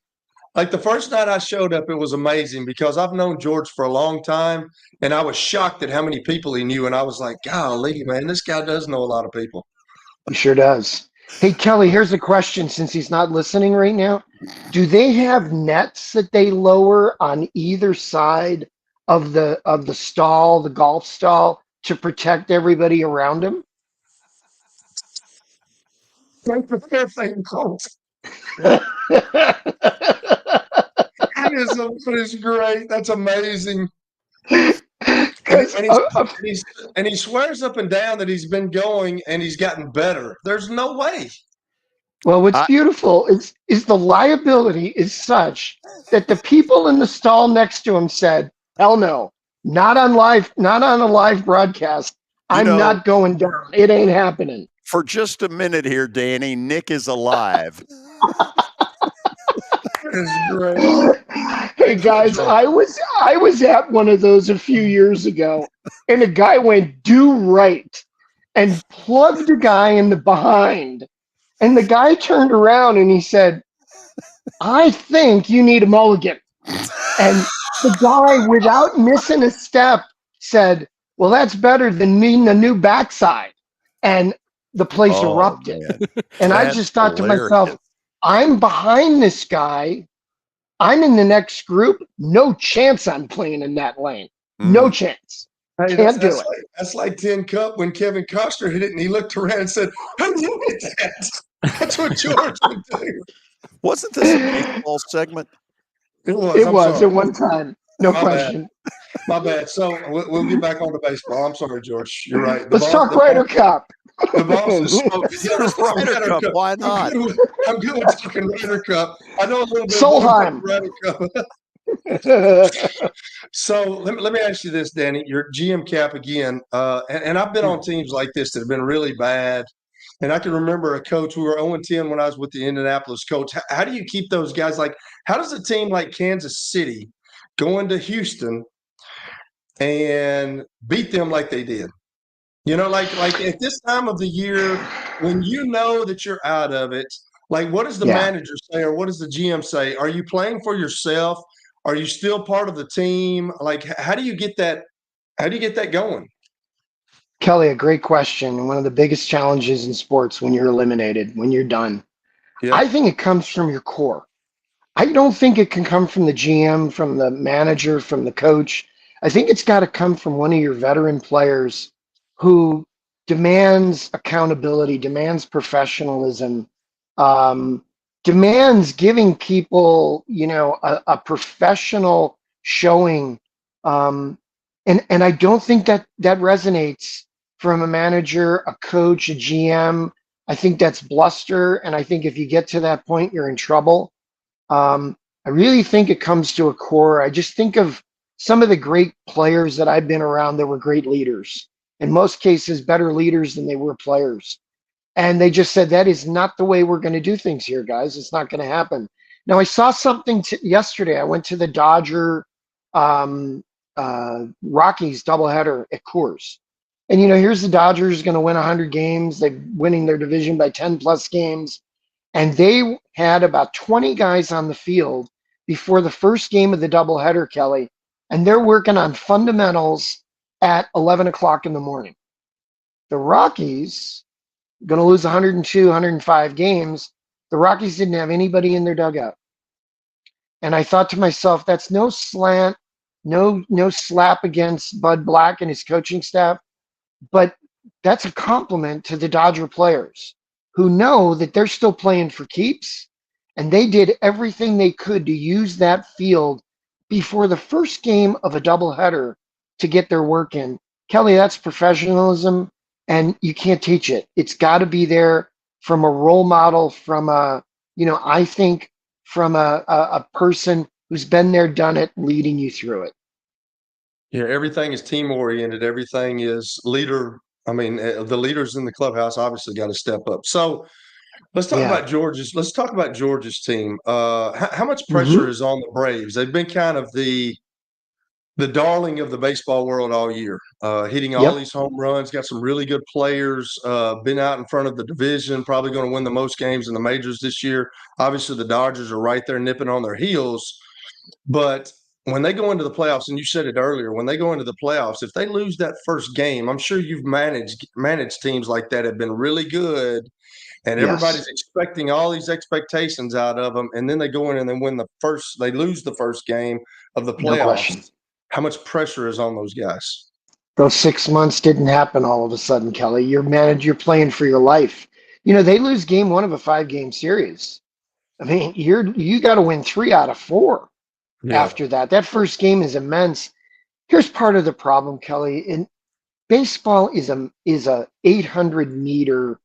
D: Like the first night I showed up, it was amazing because I've known George for a long time, and I was shocked at how many people he knew, and I was like, "Golly, man, this guy does know a lot of people."
Q: He sure does. Hey, Kelly, here's a question since he's not listening right now. Do they have nets that they lower on either side of the stall, the golf stall, to protect everybody around him?
D: They prepare things close. That is great. That's amazing. And he swears up and down that he's been going and he's gotten better. There's no way.
Q: Well, what's beautiful is the liability is such that the people in the stall next to him said, "Hell no, not on a live broadcast. I'm not going down. It ain't happening."
B: For just a minute here, Danny, Nick is alive.
D: That's great.
Q: Hey guys, I was at one of those a few years ago, and a guy went do right and plugged a guy in the behind. And the guy turned around and he said, "I think you need a mulligan." And the guy, without missing a step, said, "Well, that's better than needing a new backside." And the place erupted.
B: Man.
Q: And I just thought to myself, I'm behind this guy. I'm in the next group. No chance I'm playing in that lane. No chance.
D: Hey,
Q: Can't do it.
D: That's like Tin Cup when Kevin Costner hit it and he looked around and said, "How did you hit that?" That's what George would do.
B: Wasn't this a baseball segment?
D: It was.
Q: It was at one time. No question.
D: My bad. So we'll get back on to baseball. I'm sorry, George. You're right.
Q: Let's talk Ryder Cup.
D: The boss is
B: Ryder Cup. Why not?
D: I'm good with talking Ryder Cup. I know a little bit
Q: Solheim.
D: about Ryder Cup. So let me ask you this, Danny. Your GM cap again, and I've been on teams like this that have been really bad. And I can remember a coach. We were 0-10 when I was with the Indianapolis coach. How do you keep those guys? Like, how does a team like Kansas City go into Houston and beat them like they did? You know, like at this time of the year, when you know that you're out of it, like what does the manager say or what does the GM say? Are you playing for yourself? Are you still part of the team? Like, how do you get that? How do you get that going?
Q: Kelly, a great question. One of the biggest challenges in sports when you're eliminated, when you're done.
D: Yeah.
Q: I think it comes from your core. I don't think it can come from the GM, from the manager, from the coach. I think it's got to come from one of your veteran players who demands accountability, demands professionalism, demands giving people, a professional showing. And I don't think that resonates from a manager, a coach, a GM. I think that's bluster. And I think if you get to that point, you're in trouble. I really think it comes to a core. I just think of some of the great players that I've been around that were great leaders. In most cases, better leaders than they were players. And they just said, that is not the way we're going to do things here, guys. It's not going to happen. Now, I saw something yesterday. I went to the Dodger Rockies doubleheader at Coors. And, here's the Dodgers going to win 100 games. They're winning their division by 10 plus games. And they had about 20 guys on the field before the first game of the doubleheader, Kelly. And they're working on fundamentals at 11 o'clock in the morning. The Rockies going to lose 102, 105 games. The Rockies didn't have anybody in their dugout. And I thought to myself, that's no slant, no slap against Bud Black and his coaching staff, but that's a compliment to the Dodger players who know that they're still playing for keeps, and they did everything they could to use that field before the first game of a doubleheader to get their work in. Kelly, that's professionalism, and you can't teach it. It's got to be there from a role model, from a, I think from a person who's been there, done it, leading you through it.
D: Yeah, everything is team oriented. Everything is leader. I mean, the leaders in the clubhouse obviously got to step up. So let's talk about Georgia's. Let's talk about Georgia's team. How much pressure is on the Braves? They've been kind of the darling of the baseball world all year, hitting all these home runs. Got some really good players. Been out in front of the division. Probably going to win the most games in the majors this year. Obviously, the Dodgers are right there nipping on their heels, but when they go into the playoffs, and you said it earlier, when they go into the playoffs, if they lose that first game, I'm sure you've managed teams like that have been really good, and everybody's expecting all these expectations out of them, and then they go in and they lose the first game of the playoffs.
Q: No question.
D: How much pressure is on those guys?
Q: Those 6 months didn't happen all of a sudden, Kelly. You're playing for your life. They lose game 1 of a 5-game series. I mean, you got to win 3 out of 4. After that. That first game is immense. Here's part of the problem, Kelly. In baseball is a 800-meter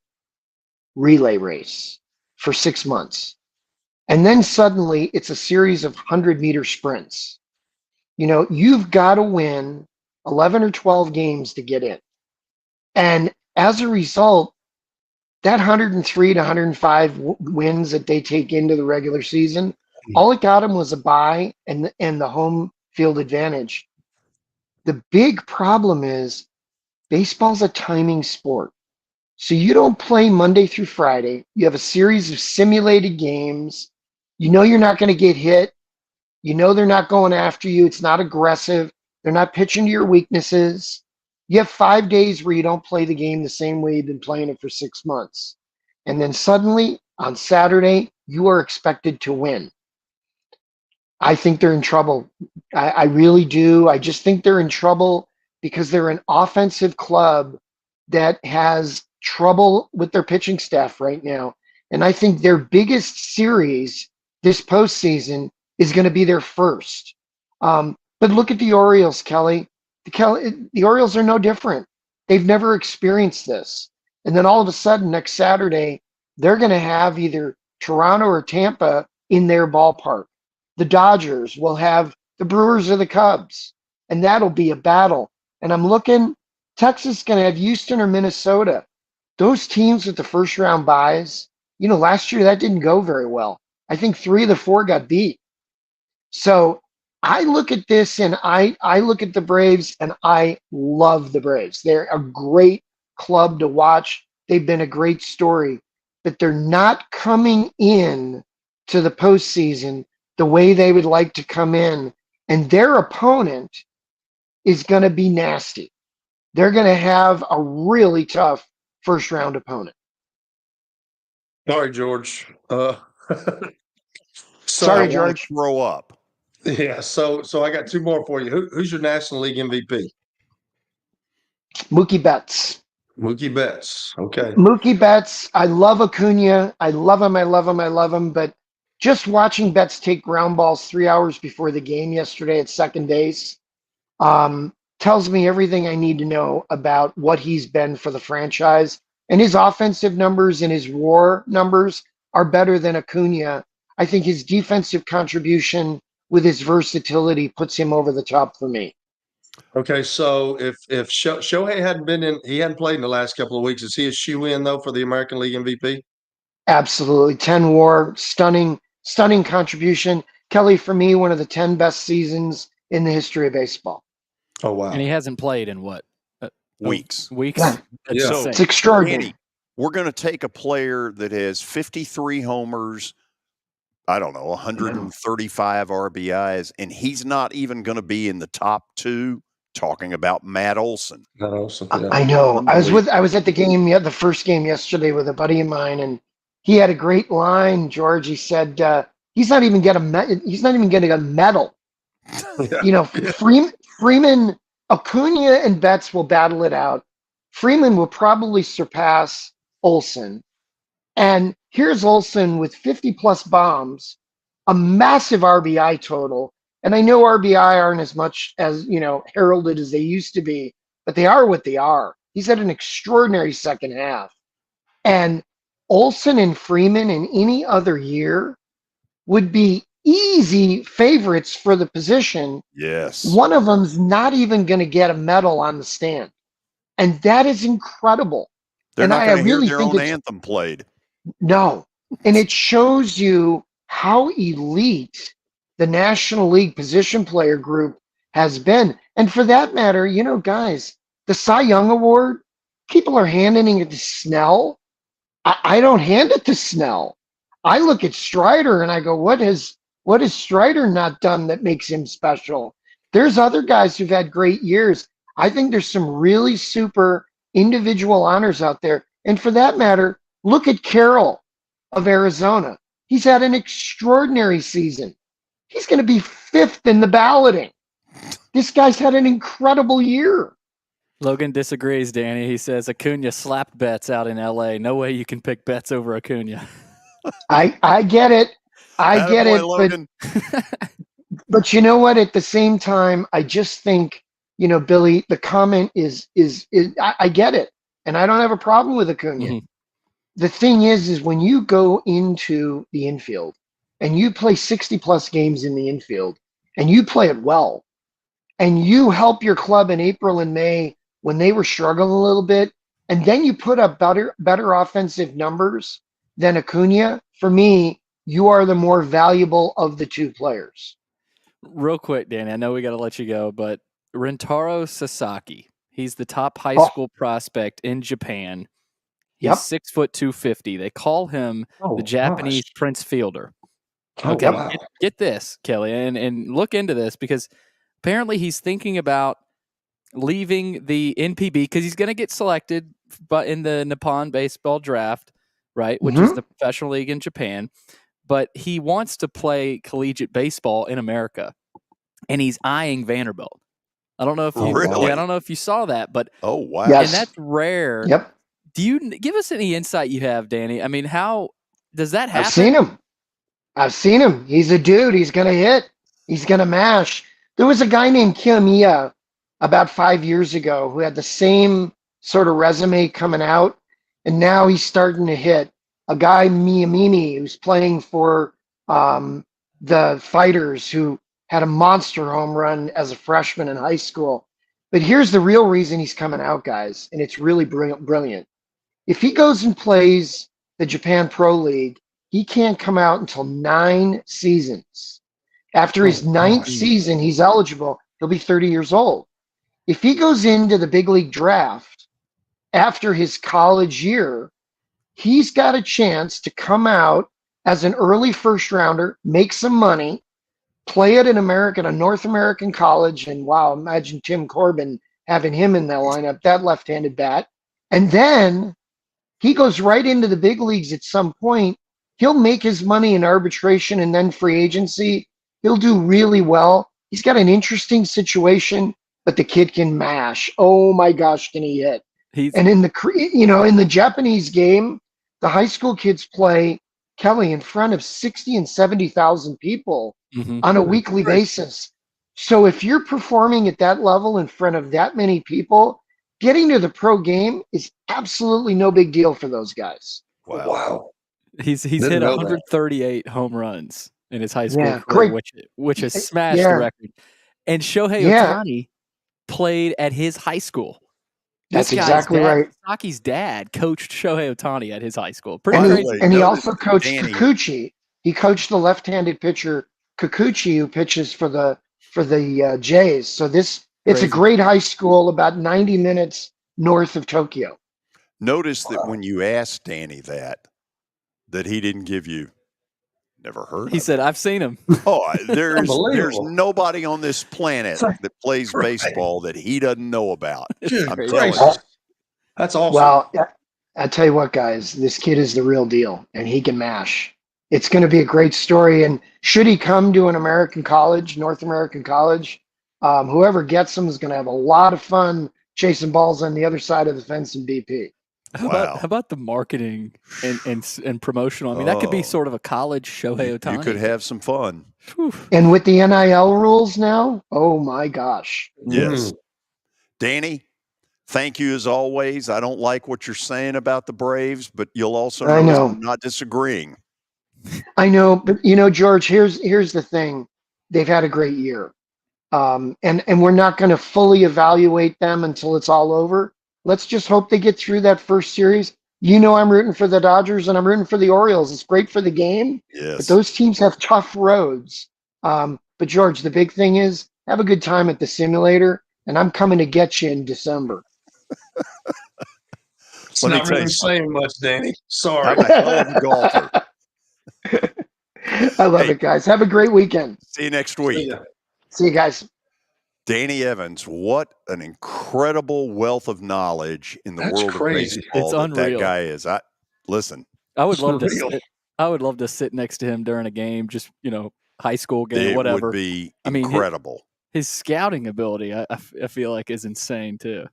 Q: relay race for 6 months. And then suddenly it's a series of 100-meter sprints. You've got to win 11 or 12 games to get in. And as a result, that 103 to 105 wins that they take into the regular season, all it got them was a bye and the home field advantage. The big problem is baseball's a timing sport. So you don't play Monday through Friday. You have a series of simulated games. You're not going to get hit. They're not going after you. It's not aggressive. They're not pitching to your weaknesses. You have 5 days where you don't play the game the same way you've been playing it for 6 months. And then suddenly on Saturday, you are expected to win. I think they're in trouble. I really do. I just think they're in trouble because they're an offensive club that has trouble with their pitching staff right now. And I think their biggest series this postseason is going to be their first. But look at the Orioles, Kelly. The Orioles are no different. They've never experienced this. And then all of a sudden, next Saturday, they're going to have either Toronto or Tampa in their ballpark. The Dodgers will have the Brewers or the Cubs, and that'll be a battle. And I'm looking, Texas is going to have Houston or Minnesota. Those teams with the first round buys, last year that didn't go very well. I think 3 of the 4 got beat. So I look at this and I look at the Braves and I love the Braves. They're a great club to watch. They've been a great story, but they're not coming in to the postseason the way they would like to come in, and their opponent is going to be nasty. They're going to have a really tough first round opponent.
D: Sorry, George.
Q: Sorry, George.
B: Throw up.
D: Yeah. So I got 2 more for you. Who's your National League MVP?
Q: Mookie Betts.
D: Mookie Betts. Okay.
Q: Mookie Betts. I love Acuna. I love him. But just watching Betts take ground balls 3 hours before the game yesterday at second base tells me everything I need to know about what he's been for the franchise. And his offensive numbers and his WAR numbers are better than Acuna. I think his defensive contribution with his versatility puts him over the top for me.
D: Okay, so if Shohei hadn't played in the last couple of weeks, is he a shoe-in though for the American League MVP?
Q: Absolutely. 10 WAR, stunning contribution. Kelly, for me, one of the 10 best seasons in the history of baseball.
D: Oh, wow.
E: And he hasn't played in what?
B: Weeks.
Q: Yeah. It's extraordinary.
B: Andy, we're going to take a player that has 53 homers, 135 RBIs, and he's not even going to be in the top 2, talking about Matt Olson.
D: Matt Olson, yeah.
Q: I know. I was at the game, the first game yesterday with a buddy of mine, and he had a great line, George. He said he's not even getting a medal. Freeman, Acuna, and Betts will battle it out. Freeman will probably surpass Olson. And here's Olson with 50-plus bombs, a massive RBI total. And I know RBI aren't as much as, heralded as they used to be, but they are what they are. He's had an extraordinary second half. And Olson and Freeman in any other year would be easy favorites for the position.
B: Yes.
Q: One of them's not even going to get a medal on the stand. And that is incredible.
B: They're
Q: and
B: not going to hear their own
Q: it's,
B: anthem played.
Q: No. And it shows you how elite the National League position player group has been. And for that matter, guys, the Cy Young Award, people are handing it to Snell. I don't hand it to Snell. I look at Strider and I go, what has Strider not done that makes him special? There's other guys who've had great years. I think there's some really super individual honors out there. And for that matter, look at Carroll of Arizona. He's had an extraordinary season. He's going to be 5th in the balloting. This guy's had an incredible year.
E: Logan disagrees, Danny. He says Acuna slapped Betts out in L.A. No way you can pick Betts over Acuna.
Q: I get it. I get it.
B: Logan.
Q: But you know what? At the same time, I just think, Billy, the comment is I get it. And I don't have a problem with Acuna.
E: Mm-hmm.
Q: The thing is when you go into the infield and you play 60-plus games in the infield and you play it well and you help your club in April and May when they were struggling a little bit, and then you put up better offensive numbers than Acuna, for me, you are the more valuable of the two players.
E: Real quick, Danny, I know we got to let you go, but Rentaro Sasaki, he's the top high school prospect in Japan. He's 6 foot 250. They call him the Japanese Prince Fielder. Okay,
D: wow.
E: get this, Kelly, and look into this because apparently he's thinking about leaving the NPB because he's going to get selected, but in the Nippon Baseball Draft, right, which is the professional league in Japan. But he wants to play collegiate baseball in America, and he's eyeing Vanderbilt. I don't know if I don't know if you saw that, but
B: wow,
Q: yes.
E: And that's rare.
Q: Yep.
E: Do you give us any insight you have, Danny? I mean, how does that happen?
Q: I've seen him. He's a dude. He's going to hit. He's going to mash. There was a guy named Kiyomiya about 5 years ago who had the same sort of resume coming out, and now he's starting to hit. A guy, Miyamini, who's playing for the Fighters, who had a monster home run as a freshman in high school. But here's the real reason he's coming out, guys, and it's really brilliant. If he goes and plays the Japan Pro League, he can't come out until 9 seasons. After his 9th season, he's eligible. He'll be 30 years old. If he goes into the big league draft after his college year, he's got a chance to come out as an early first rounder, make some money, play at a North American college, and wow, imagine Tim Corbin having him in that lineup, that left-handed bat. And then he goes right into the big leagues at some point. He'll make his money in arbitration and then free agency. He'll do really well. He's got an interesting situation, but the kid can mash. Oh my gosh, can he hit? And in the Japanese game, the high school kids play, Kelly, in front of 60 and 70,000 people on a weekly basis. So if you're performing at that level in front of that many people, getting to the pro game is absolutely no big deal for those guys.
B: Wow.
E: He's hit 138 home runs in his high school career, which has smashed the record. And Shohei Ohtani played at his high school.
Q: That's exactly right.
E: Sasaki's dad coached Shohei Ohtani at his high school.
Q: And he also coached Kikuchi. He coached the left-handed pitcher Kikuchi, who pitches for the Jays. So it's a great high school about 90 minutes north of Tokyo.
B: Notice that when you asked Danny that he didn't give you never heard.
E: He said, "I've seen him."
B: Oh, there's nobody on this planet that plays baseball that he doesn't know about. I'm telling you.
D: That's awesome.
Q: Well, I tell you what, guys, this kid is the real deal, and he can mash. It's going to be a great story. And should he come to an American college, North American college, whoever gets him is going to have a lot of fun chasing balls on the other side of the fence in BP.
E: How about the marketing and promotional? I mean, that could be sort of a college Shohei Ohtani.
B: You could have some fun.
Q: And with the NIL rules now, oh my gosh.
B: Yes. Danny, thank you as always. I don't like what you're saying about the Braves, but you'll also notice I'm not disagreeing.
Q: I know, but George, here's the thing. They've had a great year. And we're not going to fully evaluate them until it's all over. Let's just hope they get through that first series. I'm rooting for the Dodgers and I'm rooting for the Orioles. It's great for the game.
B: Yes.
Q: But those teams have tough roads. But George, the big thing is have a good time at the simulator, and I'm coming to get you in December.
D: It's not really saying much, Danny. Sorry.
B: I'm a hell of a golfer.
Q: I love it, guys. Have a great weekend.
B: See you next week.
Q: See you guys.
B: Danny Evans, what an incredible wealth of knowledge in the world of baseball.
E: It's unreal.
B: That guy is. Listen.
E: I would love to sit next to him during a game, just high school game, whatever.
B: It would be incredible.
E: His scouting ability, I feel like, is insane too.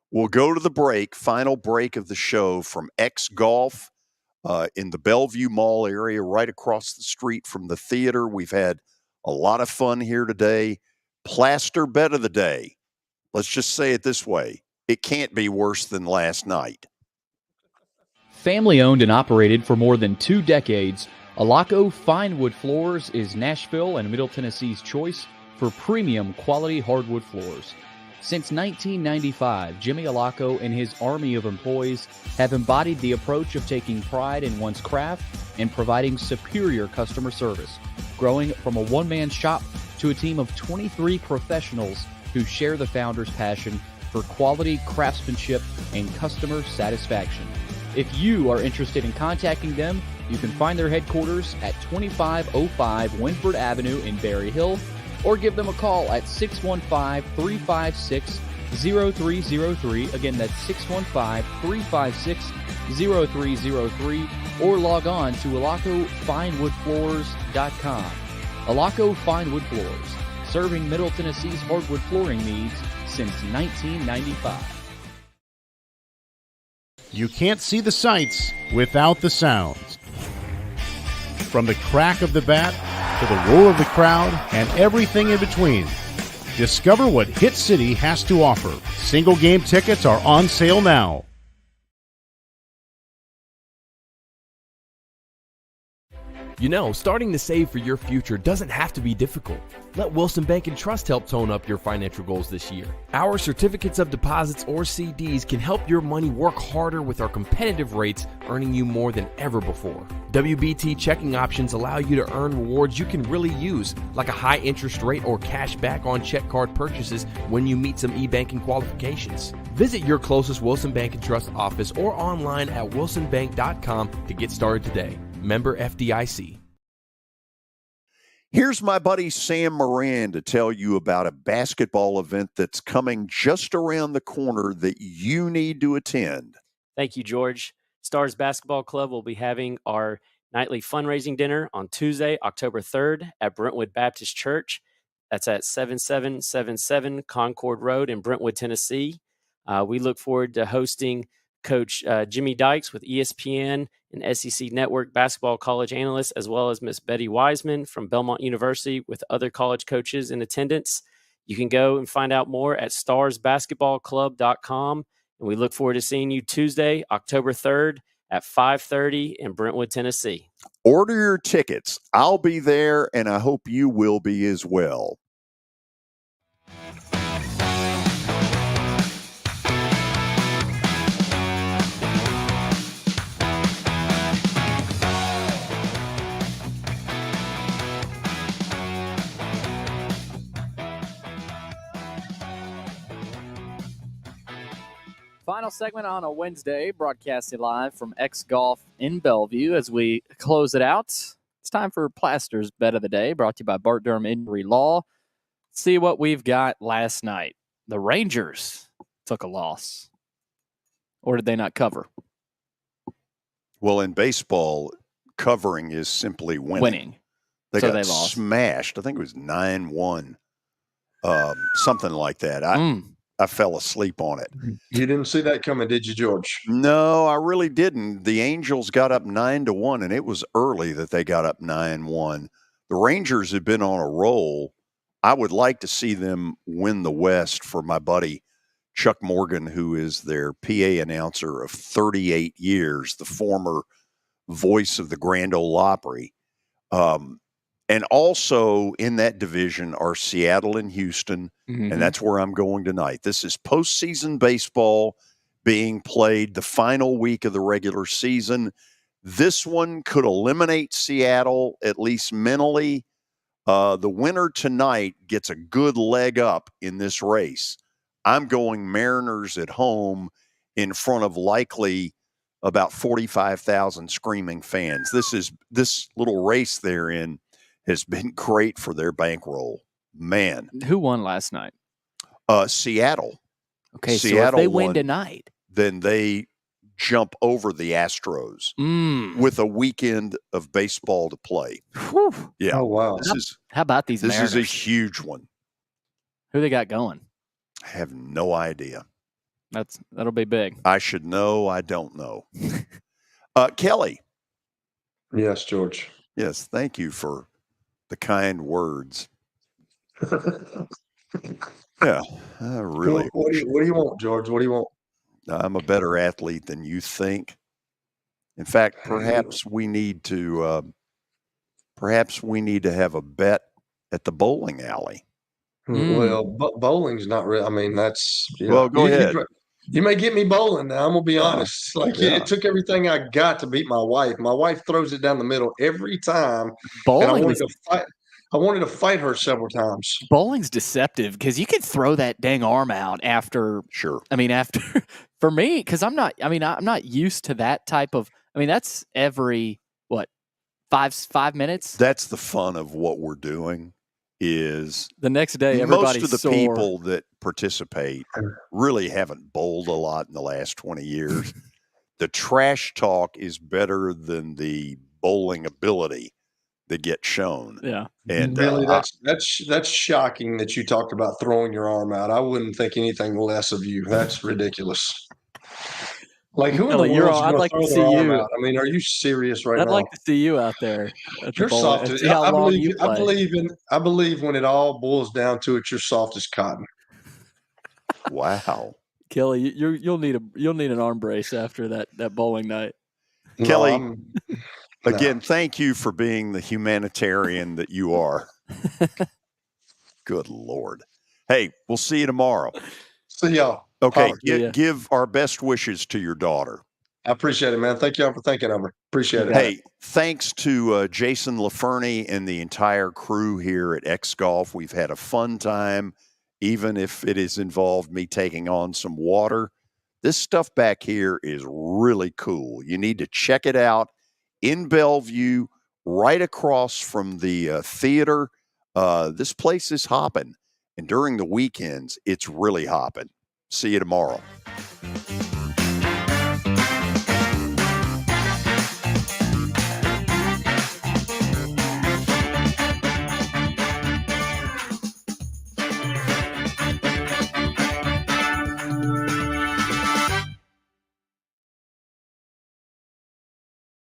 B: We'll go to the final break of the show from X Golf in the Bellevue Mall area, right across the street from the theater. We've had a lot of fun here today. Plaster bet of the day. Let's just say it this way. It can't be worse than last night.
H: Family owned and operated for more than 2 decades, Alaco Fine Wood Floors is Nashville and Middle Tennessee's choice for premium quality hardwood floors. Since 1995, Jimmy Alaco and his army of employees have embodied the approach of taking pride in one's craft and providing superior customer service, growing from a one-man shop to a team of 23 professionals who share the founder's passion for quality craftsmanship and customer satisfaction. If you are interested in contacting them, you can find their headquarters at 2505 Winford Avenue in Berry Hill, or give them a call at 615-356-0303. Again, that's 615-356-0303, or log on to alacofinewoodfloors.com. Alaco Fine Wood Floors, serving Middle Tennessee's hardwood flooring needs since 1995.
L: You can't see the sights without the sounds. From the crack of the bat to the roar of the crowd and everything in between, discover what Hit City has to offer. Single game tickets are on sale now.
M: Starting to save for your future doesn't have to be difficult. Let Wilson Bank and Trust help tone up your financial goals this year. Our certificates of deposits or CDs can help your money work harder with our competitive rates, earning you more than ever before. WBT checking options allow you to earn rewards you can really use, like a high interest rate or cash back on check card purchases when you meet some e-banking qualifications. Visit your closest Wilson Bank and Trust office or online at wilsonbank.com to get started today. Member FDIC.
B: Here's my buddy Sam Moran to tell you about a basketball event that's coming just around the corner that you need to attend.
R: Thank you, George. Stars Basketball Club will be having our nightly fundraising dinner on Tuesday, October 3rd at Brentwood Baptist Church. That's at 7777 Concord Road in Brentwood, Tennessee. We look forward to hosting Coach Jimmy Dykes with ESPN and SEC Network basketball college analysts, as well as Miss Betty Wiseman from Belmont University with other college coaches in attendance. You can go and find out more at starsbasketballclub.com. And we look forward to seeing you Tuesday, October 3rd at 5:30 in Brentwood, Tennessee.
B: Order your tickets. I'll be there, and I hope you will be as well.
E: Final segment on a Wednesday, broadcasting live from X Golf in Bellevue. As we close it out, it's time for Plaster's Bet of the Day, brought to you by Bart Durham Injury Law. See what we've got last night. The Rangers took a loss. Or did they not cover?
B: Well, in baseball, covering is simply winning. They got smashed. I think it was 9-1, something like that. I fell asleep on it.
D: You didn't see that coming, did you, George?
B: No, I really didn't. The Angels got up 9-1, and it was early that they got up 9-1. The Rangers had been on a roll. I would like to see them win the West for my buddy Chuck Morgan, who is their PA announcer of 38 years, the former voice of the Grand Ole Opry. And also in that division are Seattle and Houston, and that's where I'm going tonight. This is postseason baseball being played the final week of the regular season. This one could eliminate Seattle, at least mentally. The winner tonight gets a good leg up in this race. I'm going Mariners at home in front of likely about 45,000 screaming fans. This little race they're in has been great for their bankroll. Man.
E: Who won last night?
B: Seattle.
E: Okay,
B: Seattle
E: so if they win
B: won,
E: tonight,
B: then they jump over the Astros with a weekend of baseball to play.
E: Whew.
B: Yeah.
D: Oh, wow.
E: How about these
B: This
E: Mariners?
B: is a huge one.
E: Who they got going?
B: I have no idea.
E: That'll be big.
B: I should know. I don't know. Kelly.
D: Yes, George.
B: Yes, thank you for the kind words. Yeah, I really.
D: What do you want, George? What do you want?
B: I'm a better athlete than you think. In fact, perhaps we need to have a bet at the bowling alley.
D: Well, bowling's not real. I mean, that's
B: Well, go ahead.
D: You may get me bowling now. I'm gonna be honest. It took everything I got to beat my wife. My wife throws it down the middle every time.
E: Bowling
D: and I wanted to fight her several times.
E: Bowling's deceptive because you can throw that dang arm out after.
B: Sure.
E: I mean, after for me, because I'm not used to that type of. I mean, that's every 5 minutes.
B: That's the fun of what we're doing. Is
E: the next day everybody's
B: most of the
E: sore.
B: people that participate really haven't bowled a lot in the last 20 years. The trash talk is better than the bowling ability that gets shown.
E: Yeah.
B: And
D: really, that's shocking that you talked about throwing your arm out. I wouldn't think anything less of you. That's ridiculous. Like, who in the world is
E: I'd like to see you.
D: out? I mean, are you serious right now?
E: I'd like to see you out there.
D: You're soft. I believe when it all boils down to it, you're soft as cotton.
B: Wow,
E: Kelly, you'll need an arm brace after that bowling night.
B: Kelly, again, thank you for being the humanitarian that you are. Good Lord. Hey, we'll see you tomorrow.
D: See y'all.
B: Okay, give our best wishes to your daughter.
D: I appreciate it, man. Thank y'all for thinking of her. Appreciate it.
B: Hey, thanks to Jason LaFernie and the entire crew here at X Golf. We've had a fun time, even if it has involved me taking on some water. This stuff back here is really cool. You need to check it out in Bellevue, right across from the theater. This place is hopping, and during the weekends, it's really hopping. See you tomorrow.